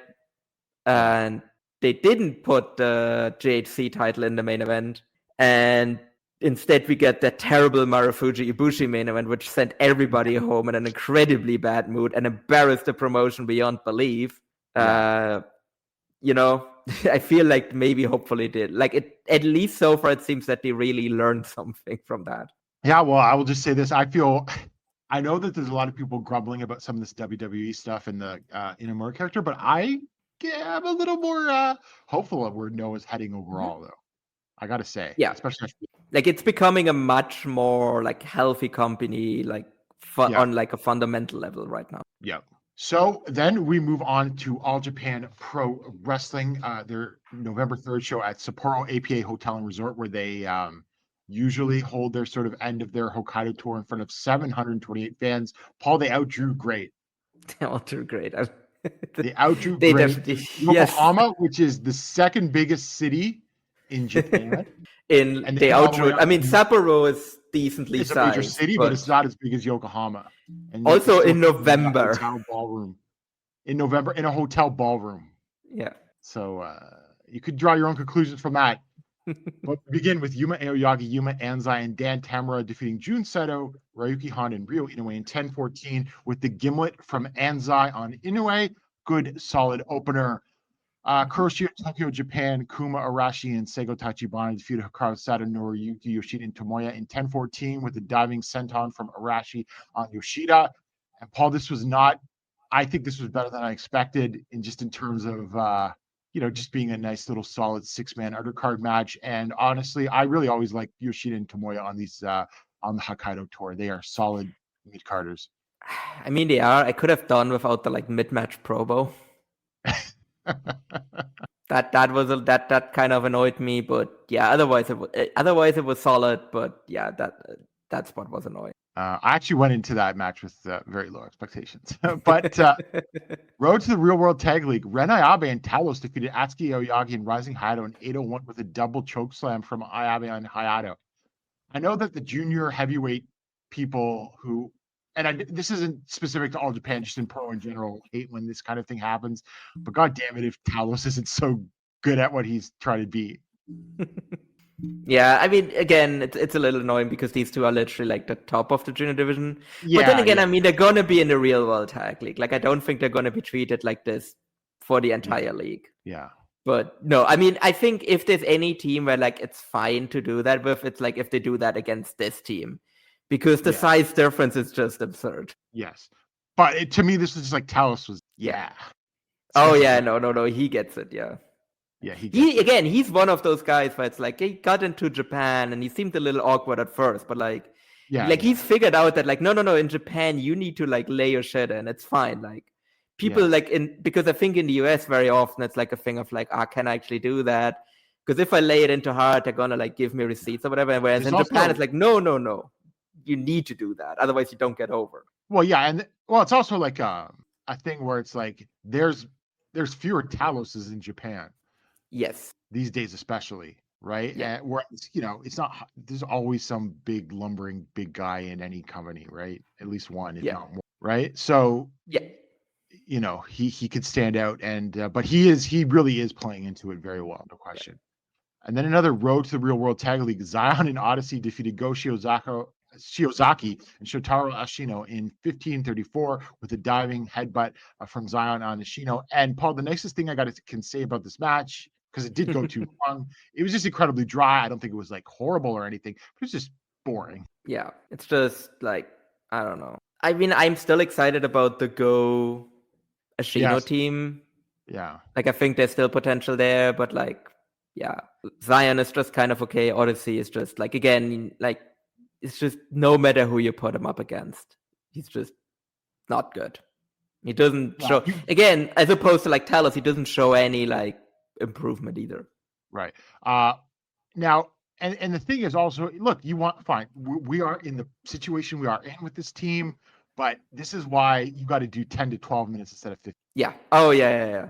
And they didn't put the JHC title in the main event. And instead, we get that terrible Marufuji Ibushi main event, which sent everybody home in an incredibly bad mood and embarrassed the promotion beyond belief. You know, I feel like maybe hopefully did. Like, it, at least so far, it seems that they really learned something from that. Yeah, well, I will just say this. I know that there's a lot of people grumbling about some of this WWE stuff in the Inamura character, but I am a little more hopeful of where Noah's heading overall, though. I gotta say, yeah, especially like, it's becoming a much more, like, healthy company, like, on, like, a fundamental level right now. Yeah. So then we move on to All Japan Pro Wrestling, their November 3rd show at Sapporo APA Hotel and Resort, where they usually hold their sort of end of their Hokkaido tour in front of 728 fans. Paul, they outdrew great. They outdrew great. They outdrew great. Yokohama, which is the second biggest city in Japan. They outdrew. I mean, Sapporo is decently sized. It's a major city, but it's not as big as Yokohama. And also in November. In November, in a hotel ballroom. Yeah. So you could draw your own conclusions from that. But we begin with Yuma Aoyagi, Yuma Anzai, and Dan Tamura defeating Jun Seto, Ryuki Honda, and Ryo Inoue in 10-14 with the gimlet from Anzai on Inoue. Good, solid opener. Kuroshio, Tokyo, Japan, Kuma Arashi, and Seigo Tachibana defeated Hikaru Sato, Noriyuki Yoshida, and Tomoya in 10-14 with the diving senton from Arashi on Yoshida. And Paul, I think this was better than I expected in terms of, just being a nice little solid 6-man undercard match. And honestly, I really always like Yoshida and Tomoya on these, on the Hokkaido tour. They are solid mid-carders. I mean, they are. I could have done without the, like, mid-match promo. that kind of annoyed me, but yeah, otherwise it was solid, but yeah, that spot was annoying. I actually went into that match with very low expectations. But Road to the Real World Tag League, Ren Ayabe and Talos defeated Atsuki Aoyagi and Rising Hayato in 801 with a double choke slam from Ayabe and Hayato. I know that the junior heavyweight people who, and this isn't specific to All Japan, just in pro in general, hate when this kind of thing happens. But god damn it, if Talos isn't so good at what he's trying to be. Yeah, I mean, again, it's a little annoying because these two are literally like the top of the junior division. Yeah, but then again, I mean, they're going to be in the Real World Tag League. Like, I don't think they're going to be treated like this for the entire league. Yeah. But no, I mean, I think if there's any team where, like, it's fine to do that with, it's like if they do that against this team. Because the size difference is just absurd. Yes. But to me, this was just like Talos was, Oh, yeah, no, he gets it, yeah. Yeah, he's one of those guys where it's like he got into Japan and he seemed a little awkward at first, but like, he's figured out that like, no, in Japan you need to like lay your shit in. It's fine. Like people because I think in the US very often it's like a thing of like, can I actually do that? Because if I lay it into hard, they're gonna like give me receipts or whatever. Whereas in Japan it's like, no, you need to do that, otherwise you don't get over. Well, yeah, and it's also like a thing where it's like there's fewer Taloses in Japan. Yes. These days, especially, right? Yeah. And where it's not. There's always some big lumbering big guy in any company, right? At least one, if not more, right? So he could stand out, and but he really is playing into it very well, no question. Yeah. And then another Road to the Real World Tag League, Zion and Odyssey defeated Go Shiozaki and Shotaro Ashino in 15-34 with a diving headbutt from Zion on Ashino. And Paul, the nicest thing I can say about this match, because it did go too long, it was just incredibly dry. I don't think it was like horrible or anything, but it's just boring. Yeah, it's just like, I don't know. I mean, I'm still excited about the Go Ashino team. Yeah. Like, I think there's still potential there, but like, yeah, Zion is just kind of okay. Odyssey is just like, again, like, it's just no matter who you put him up against, he's just not good. He doesn't show, again, as opposed to like Talos, he doesn't show any like improvement either. Right. Now, and the thing is also, look, fine. We are in the situation we are in with this team, but this is why you got to do 10 to 12 minutes instead of 15. Yeah. Oh, yeah.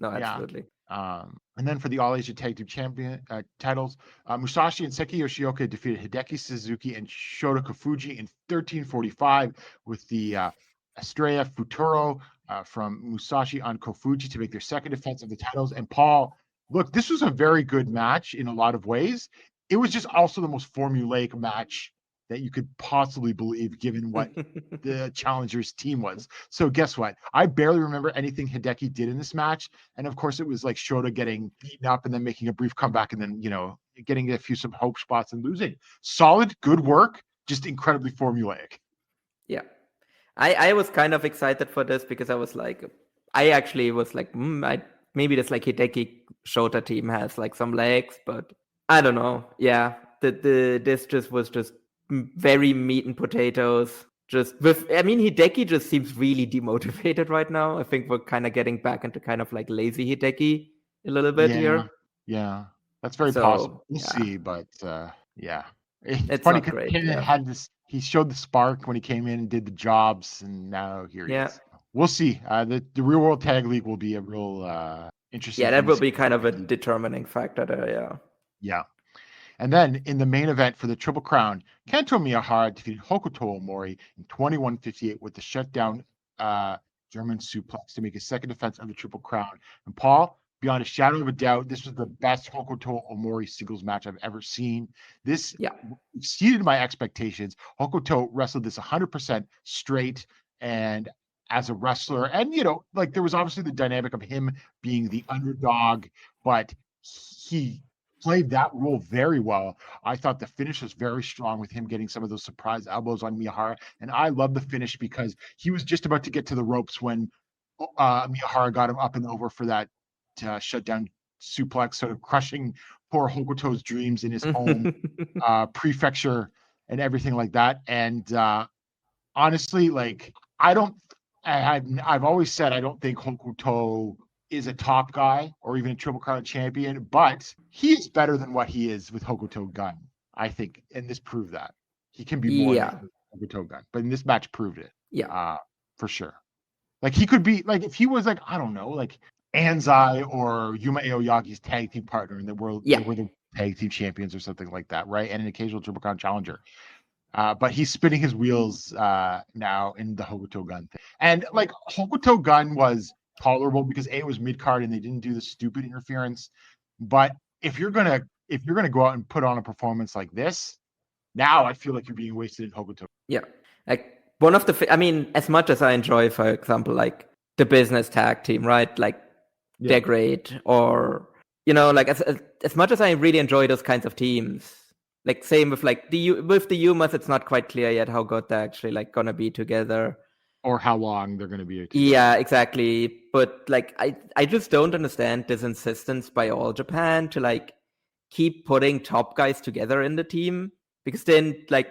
No, absolutely. Yeah. And then for the All Asia Tag Team Champion titles, Musashi and Seki Yoshioka defeated Hideki Suzuki and Shota Kofuji in 13:45 with the Estrella Futuro from Musashi on Kofuji to make their second defense of the titles. And Paul, look, this was a very good match in a lot of ways. It was just also the most formulaic match that you could possibly believe, given what the challengers team was. So guess what? I barely remember anything Hideki did in this match. And of course it was like Shota getting beaten up and then making a brief comeback and then, getting some hope spots and losing. Solid, good work, just incredibly formulaic. Yeah. I was kind of excited for this because I was like, maybe this like Hideki Shota team has like some legs, but I don't know. Yeah. This just was just very meat and potatoes. Hideki just seems really demotivated right now. I think we're kind of getting back into kind of like lazy Hideki a little bit here. Yeah, that's very possible. We'll see, but yeah, it's funny because had this. He showed the spark when he came in and did the jobs, and now here he is. We'll see. The Real World Tag League will be a real interesting. Yeah, that will be kind of a determining factor there. Yeah. Yeah. And then in the main event for the Triple Crown, Kento Miyahara defeated Hokuto Omori in 21:58 with the shutdown German suplex to make his second defense of the Triple Crown. And Paul, beyond a shadow of a doubt, this was the best Hokuto Omori singles match I've ever seen. This exceeded my expectations. Hokuto wrestled this 100% straight and as a wrestler. And, there was obviously the dynamic of him being the underdog, but he played that role very well. I thought the finish was very strong with him getting some of those surprise elbows on Miyahara. And I love the finish because he was just about to get to the ropes when Miyahara got him up and over for that shutdown suplex, sort of crushing poor Hokuto's dreams in his home prefecture and everything like that. And honestly, like, I've always said I don't think Hokuto is a top guy or even a Triple Crown champion, but he is better than what he is with Hokuto Gun, I think, and this proved that. He can be more than Hokuto Gun, but in this match proved it. Yeah. For sure. Like, he could be, like, if he was, like, I don't know, like Anzai or Yuma Aoyagi's tag team partner in the world, they were the tag team champions or something like that, right? And an occasional Triple Crown challenger. But he's spinning his wheels now in the Hokuto Gun thing. And, like, Hokuto Gun was tolerable because it was mid-card and they didn't do the stupid interference. But if you're gonna go out and put on a performance like this, now I feel like you're being wasted in Hokuto. Yeah, like one of the as much as I enjoy, for example, like the business tag team, right? Like they're great, or like as much as I really enjoy those kinds of teams. Like same with like the Yumas, it's not quite clear yet how good they're actually like gonna be together. Or how long they're going to be together. Yeah, exactly. But like, I just don't understand this insistence by All Japan to like keep putting top guys together in the team, because then like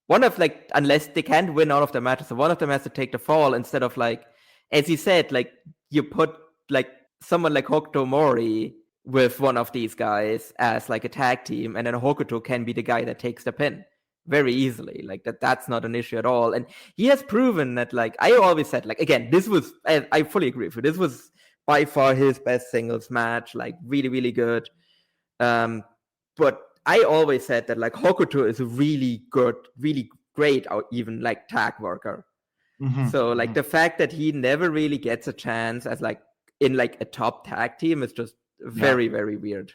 unless they can't win all of the matches, so one of them has to take the fall instead of like, as you said, like you put like someone like Hokuto Mori with one of these guys as like a tag team, and then Hokuto can be the guy that takes the pin very easily. Like that's not an issue at all. And he has proven that, like I always said, like again, this was I fully agree with you. This was by far his best singles match, like really, really good. But I always said that like Hokuto is a really good, really great, or even like tag worker. Mm-hmm. So like the fact that he never really gets a chance as like in like a top tag team is just very, very weird.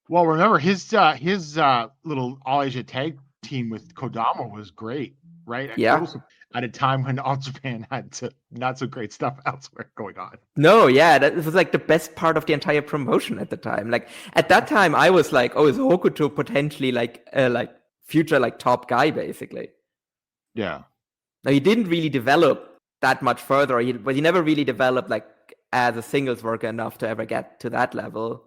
Well, remember his little All Asia tag team with Kodama was great, right? At a time when All Japan had not so great stuff elsewhere going on. No, yeah, that was like the best part of the entire promotion at the time. Like at that time, I was like, oh, is Hokuto potentially like future like top guy basically. Yeah. Now he didn't really develop that much further, but he never really developed like as a singles worker enough to ever get to that level.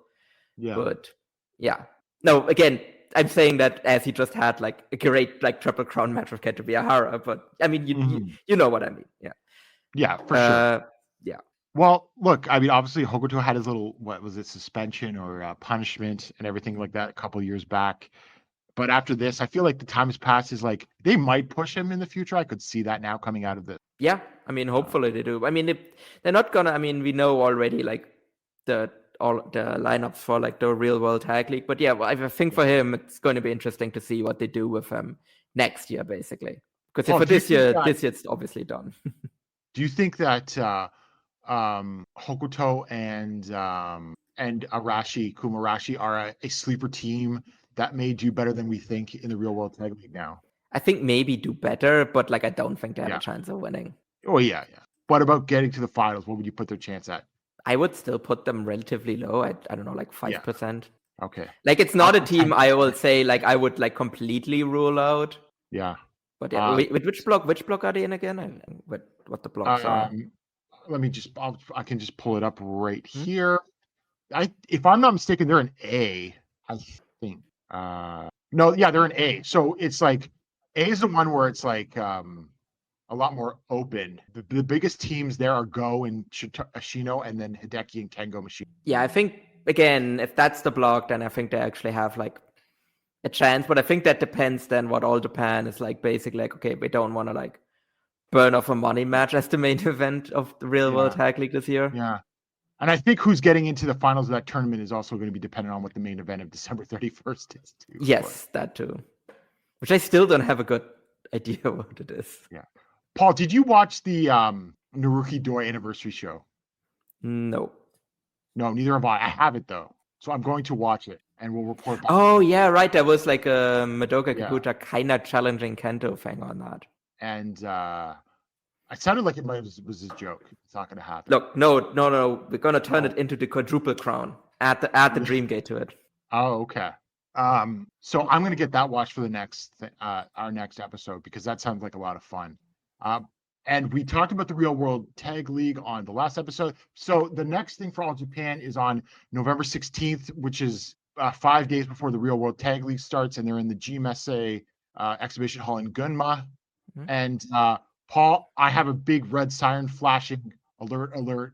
Yeah. But yeah. No, again, I'm saying that as he just had like a great like Triple Crown match with Kento Miyahara, but I mean you know what I mean. Yeah. Yeah, for sure. Yeah. Well, look, I mean, obviously Hokuto had his little, what was it, suspension or punishment and everything like that a couple years back. But after this, I feel like the time has passed. Is like they might push him in the future. I could see that now coming out of this. Yeah, I mean, hopefully they do. I mean, they're not gonna. I mean, we know already like the lineups for like the Real World Tag League. But yeah, I think for him, it's going to be interesting to see what they do with him next year, basically. Because for this year, it's obviously done. Do you think that Hokuto and Kumarashi are a sleeper team that may do better than we think in the Real World Tag League now? I think maybe do better, but like I don't think they have a chance of winning. Oh yeah. What about getting to the finals? What would you put their chance at? I would still put them relatively low. I don't know, like 5%. Okay. Like it's not a team I will say like I would like completely rule out. Yeah. But yeah, which block are they in again? What the blocks are? Let me I can just pull it up right here. If I'm not mistaken, they're an A, I think. No, yeah, they're an A. So it's like A is the one where it's like a lot more open. The biggest teams there are Go and Ashino, and then Hideki and Kengo Machine. Yeah, I think again, if that's the block, then I think they actually have like a chance. But I think that depends then what All Japan is like. Basically, like okay, we don't want to like burn off a money match as the main event of the Real World Tag League this year. Yeah. And I think who's getting into the finals of that tournament is also going to be dependent on what the main event of December 31st is, too. Yes, that too. Which I still don't have a good idea what it is. Yeah. Paul, did you watch the Naruki Doi anniversary show? No. No, neither have I. I have it, though. So I'm going to watch it, and we'll report back. Oh, yeah, right. There was like a Madoka Kikuta kind of challenging Kento thing on that. And it sounded like it was a joke. It's not going to happen. Look, no. We're going to turn it into the quadruple crown. Add the Dream Gate to it. Oh, okay. So I'm going to get that watched for the next our next episode because that sounds like a lot of fun. And we talked about the Real World Tag League on the last episode. So the next thing for All Japan is on November 16th, which is 5 days before the Real World Tag League starts, and they're in the GMSA exhibition hall in Gunma. Mm-hmm. And Paul, I have a big red siren flashing alert.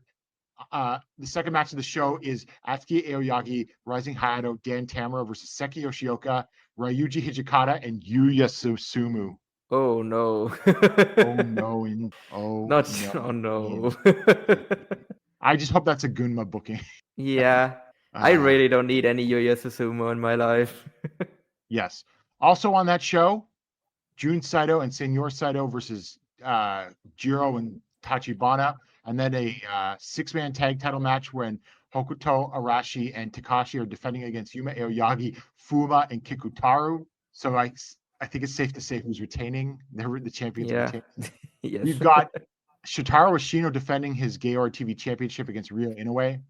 The second match of the show is Atsuki Aoyagi, Rising Hayato, Dan Tamura versus Seki Yoshioka, Ryuji Hijikata, and Yuya Susumu. Oh no. Oh no. I just hope that's a Gunma booking. Yeah. I really don't need any Yuya Susumu in my life. Yes. Also on that show, Jun Saito and Senor Saito versus Jiro and Tachibana, and then a 6-man tag title match when Hokuto, Arashi, and Takashi are defending against Yuma Aoyagi, Fuma, and Kikutaru. So I think it's safe to say who's retaining. The champions. Yeah. Yes. We've got Shotaro Ashino defending his Gaor TV championship against Ryo Inoue,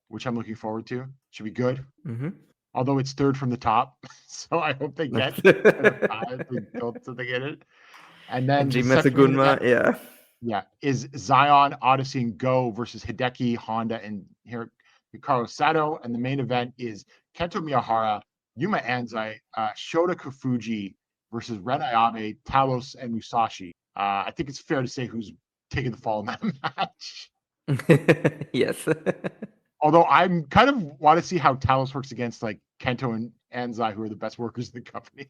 which I'm looking forward to. Should be good. Mm-hmm. Although it's third from the top, so I hope they get so they get it. And then Gunma, is Zion, Odyssey, and Go versus Hideki, Honda, and Hikaru Sato. And the main event is Kento Miyahara, Yuma Anzai, Shota Kafuji versus Ren Ayabe, Talos, and Musashi. I think it's fair to say who's taking the fall in that match. Yes. Although I'm kind of want to see how Talos works against like Kento and Anzai, who are the best workers in the company.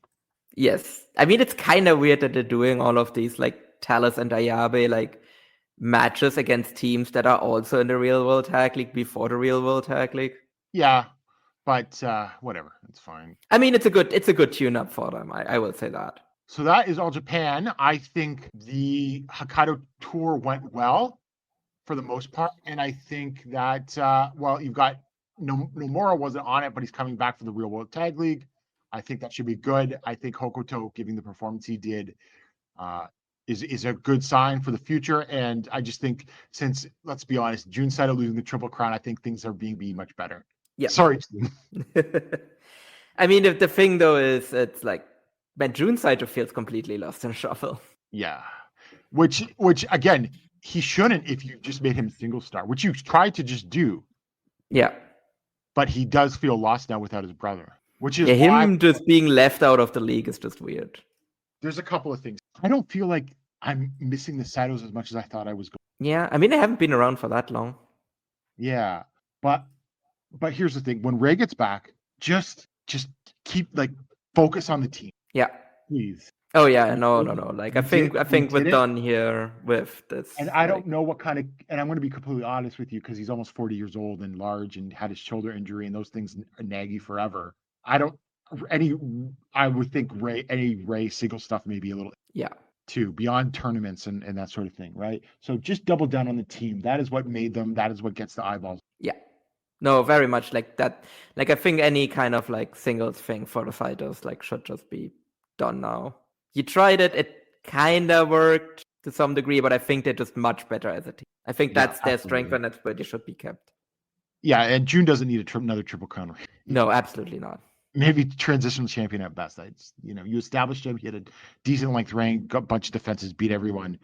Yes. I mean, it's kind of weird that they're doing all of these like Talos and Ayabe like matches against teams that are also in the Real World Tag League before the Real World Tag League. Yeah, but whatever, it's fine. I mean, it's a good tune-up for them. I will say that. So that is All Japan. I think the Hokkaido tour went well for the most part, and I think that you've got Nomura wasn't on it, but he's coming back for the Real World Tag League. I think that should be good. I think Hokuto giving the performance he did is a good sign for the future. And I just think since, let's be honest, Jun Saito losing the Triple Crown, I think things are being much better. Yeah. Sorry. I mean, the thing though is it's like But Jun Saito feels completely lost in shuffle. Yeah. Which again, he shouldn't if you just made him single star, which you tried to just do. Yeah. But he does feel lost now without his brother, which is why him just being left out of the league is just weird. There's a couple of things. I don't feel like I'm missing the Saitos as much as I thought I was going. Yeah, I mean, they haven't been around for that long. Yeah, but here's the thing: when Ray gets back, just keep focus on the team. Yeah, please. Oh yeah, no. Like I think we're done here with this. And I don't know what kind of. And I'm going to be completely honest with you because he's almost 40 years old and large and had his shoulder injury and those things nag you forever. I would think any Ray single stuff maybe a little. Yeah. Too beyond tournaments and that sort of thing, right? So just double down on the team. That is what made them. That is what gets the eyeballs. Yeah. No, very much like that. Like I think any kind of singles thing for the fighters should just be done now. You tried it. It kind of worked to some degree, but I think they're just much better as a team. I think that's their strength and that's where they should be kept. Yeah, and June doesn't need another triple crown. No, absolutely not. Maybe transitional champion at best. You established him. He had a decent length rank, got a bunch of defenses, beat everyone.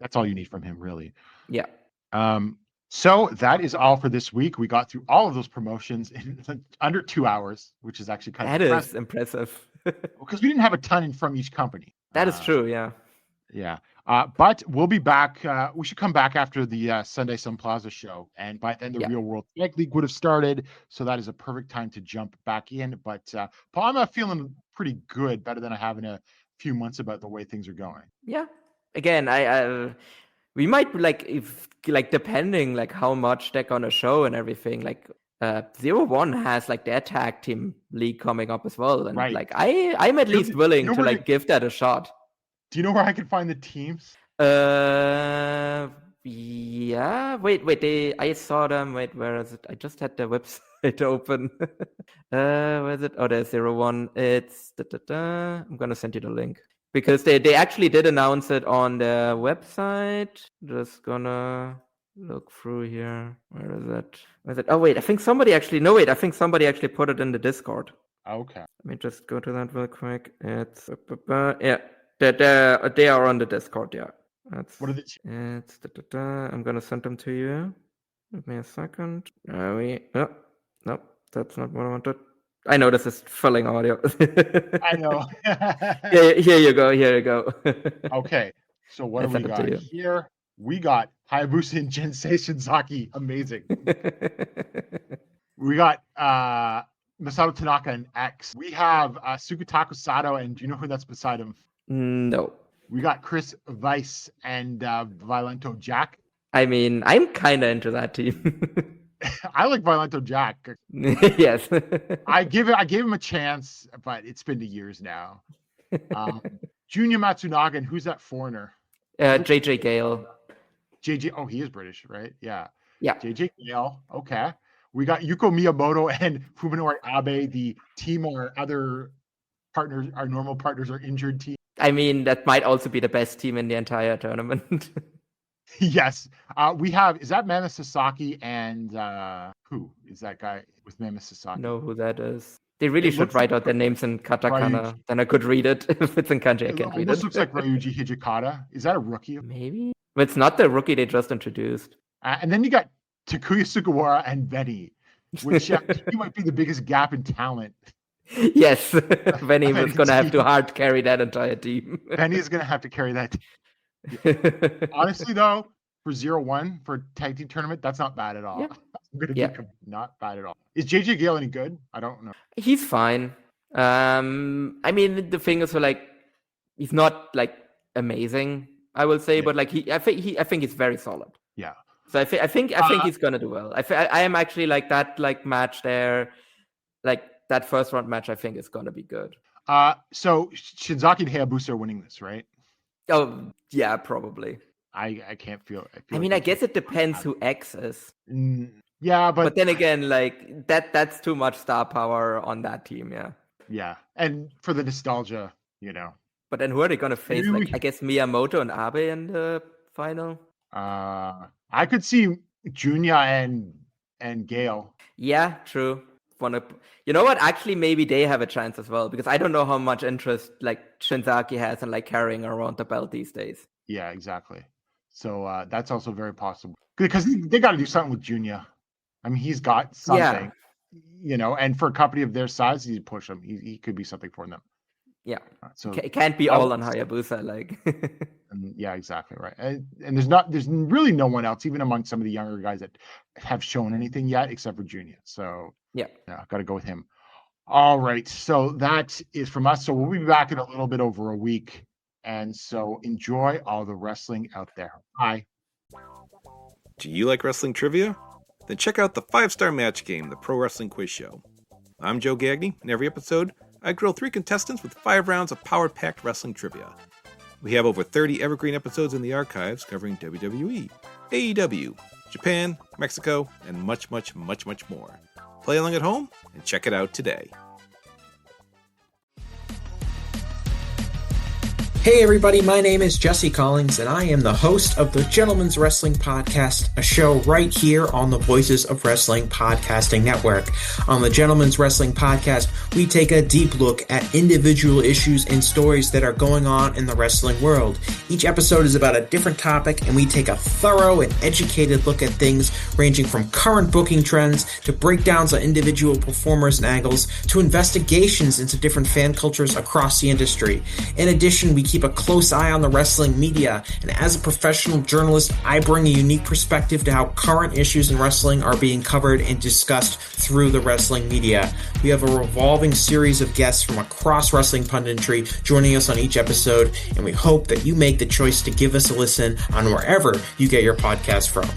That's all you need from him, really. Yeah. So that is all for this week. We got through all of those promotions in under 2 hours, which is actually kind of impressive. Because we didn't have a ton from each company. That is true, yeah. Yeah. But we'll be back. We should come back after the Sunday Sun Plaza show. And by then, the Real World Tag League would have started. So that is a perfect time to jump back in. But Paul, I'm feeling pretty good, better than I have in a few months about the way things are going. Yeah. Again, we might depending how much they're gonna show and everything. 01 has their tag team league coming up as well, and right. I'm at least willing to give that a shot. Do you know where I can find the teams? Yeah. Wait. I saw them. Wait, where is it? I just had their website open. Where is it? Oh, there's 01. It's I'm gonna send you the link. Because they actually did announce it on their website. Just gonna look through here. Where is it? Oh wait, I think somebody actually put it in the Discord. Okay. Let me just go to that real quick. It's yeah, they are on the Discord. Yeah. What are It's I'm gonna send them to you. Give me a second. No, that's not what I wanted. I know this is filling audio. I know. Here you go. Okay. So what do we got here? We got Hayabusa and Jensei Shinzaki. Amazing. We got Masato Tanaka and X. We have Sukataku Sato, and do you know who that's beside him? No. We got Chris Weiss and Violento Jack. I mean, I'm kind of into that team. I like Violento Jack. Yes. I gave him a chance, but it's been 2 years now. Junya Matsunaga, and who's that foreigner? JJ Gale. JJ, oh, he is British, right? Yeah. Yeah. JJ Gale. Okay. We got Yuko Miyamoto and Fuminori Abe. The team, our other partners, our normal partners, are injured team. I mean, that might also be the best team in the entire tournament. Yes. We have, is that Mama Sasaki and who is that guy with Mama Sasaki? Know who that is. They really should write out their names in katakana. Then I could read it. If it's in kanji, I can't read it. It looks like Ryuji Hijikata. Is that a rookie? Maybe. But it's not the rookie they just introduced. And then you got Takuya Sugawara and Benny, which he might be the biggest gap in talent. Yes. Benny was going to have to hard carry that entire team. Benny is going to have to carry that team. Honestly, though, for 01 for a tag team tournament, that's not bad at all. Yeah. Not bad at all. Is JJ Gale any good? I don't know. He's fine. I mean, the thing is, he's not amazing, I will say, but I think he's very solid. Yeah. So I think he's gonna do well. I am actually that match there, that first round match. I think is gonna be good. So Shinzaki and Hayabusa are winning this, right? Oh yeah, probably. I can't feel. I mean, I guess it depends who X is. Yeah, but then again, that's too much star power on that team. Yeah. Yeah, and for the nostalgia, But then who are they gonna face? I guess Miyamoto and Abe in the final. I could see Junya and Gale. Yeah, true. want to. You know what? Actually, maybe they have a chance as well, because I don't know how much interest like Shinzaki has in like carrying around the belt these days. Yeah, exactly. So that's also very possible, because they got to do something with Junya. I mean, he's got something, and for a company of their size, you push him. He could be something for them. Yeah. So it can't be all on Hayabusa, like. Yeah, exactly right. And there's really no one else, even among some of the younger guys, that have shown anything yet, except for Junya. So yeah, got to go with him. All right, so that is from us. So we'll be back in a little bit over a week, and so enjoy all the wrestling out there. Bye. Do you like wrestling trivia? Then check out the 5-Star Match Game, the Pro Wrestling Quiz Show. I'm Joe Gagney. In every episode, I grill 3 contestants with 5 rounds of power-packed wrestling trivia. We have over 30 evergreen episodes in the archives covering WWE, AEW, Japan, Mexico, and much, much, much, much more. Play along at home and check it out today. Hey everybody, my name is Jesse Collins, and I am the host of the Gentleman's Wrestling Podcast, a show right here on the Voices of Wrestling Podcasting Network. On the Gentleman's Wrestling Podcast, we take a deep look at individual issues and stories that are going on in the wrestling world. Each episode is about a different topic, and we take a thorough and educated look at things ranging from current booking trends to breakdowns on individual performers and angles to investigations into different fan cultures across the industry. In addition, we keep a close eye on the wrestling media, and as a professional journalist, I bring a unique perspective to how current issues in wrestling are being covered and discussed through the wrestling media. We have a revolving series of guests from across wrestling punditry joining us on each episode, and we hope that you make the choice to give us a listen on wherever you get your podcast from.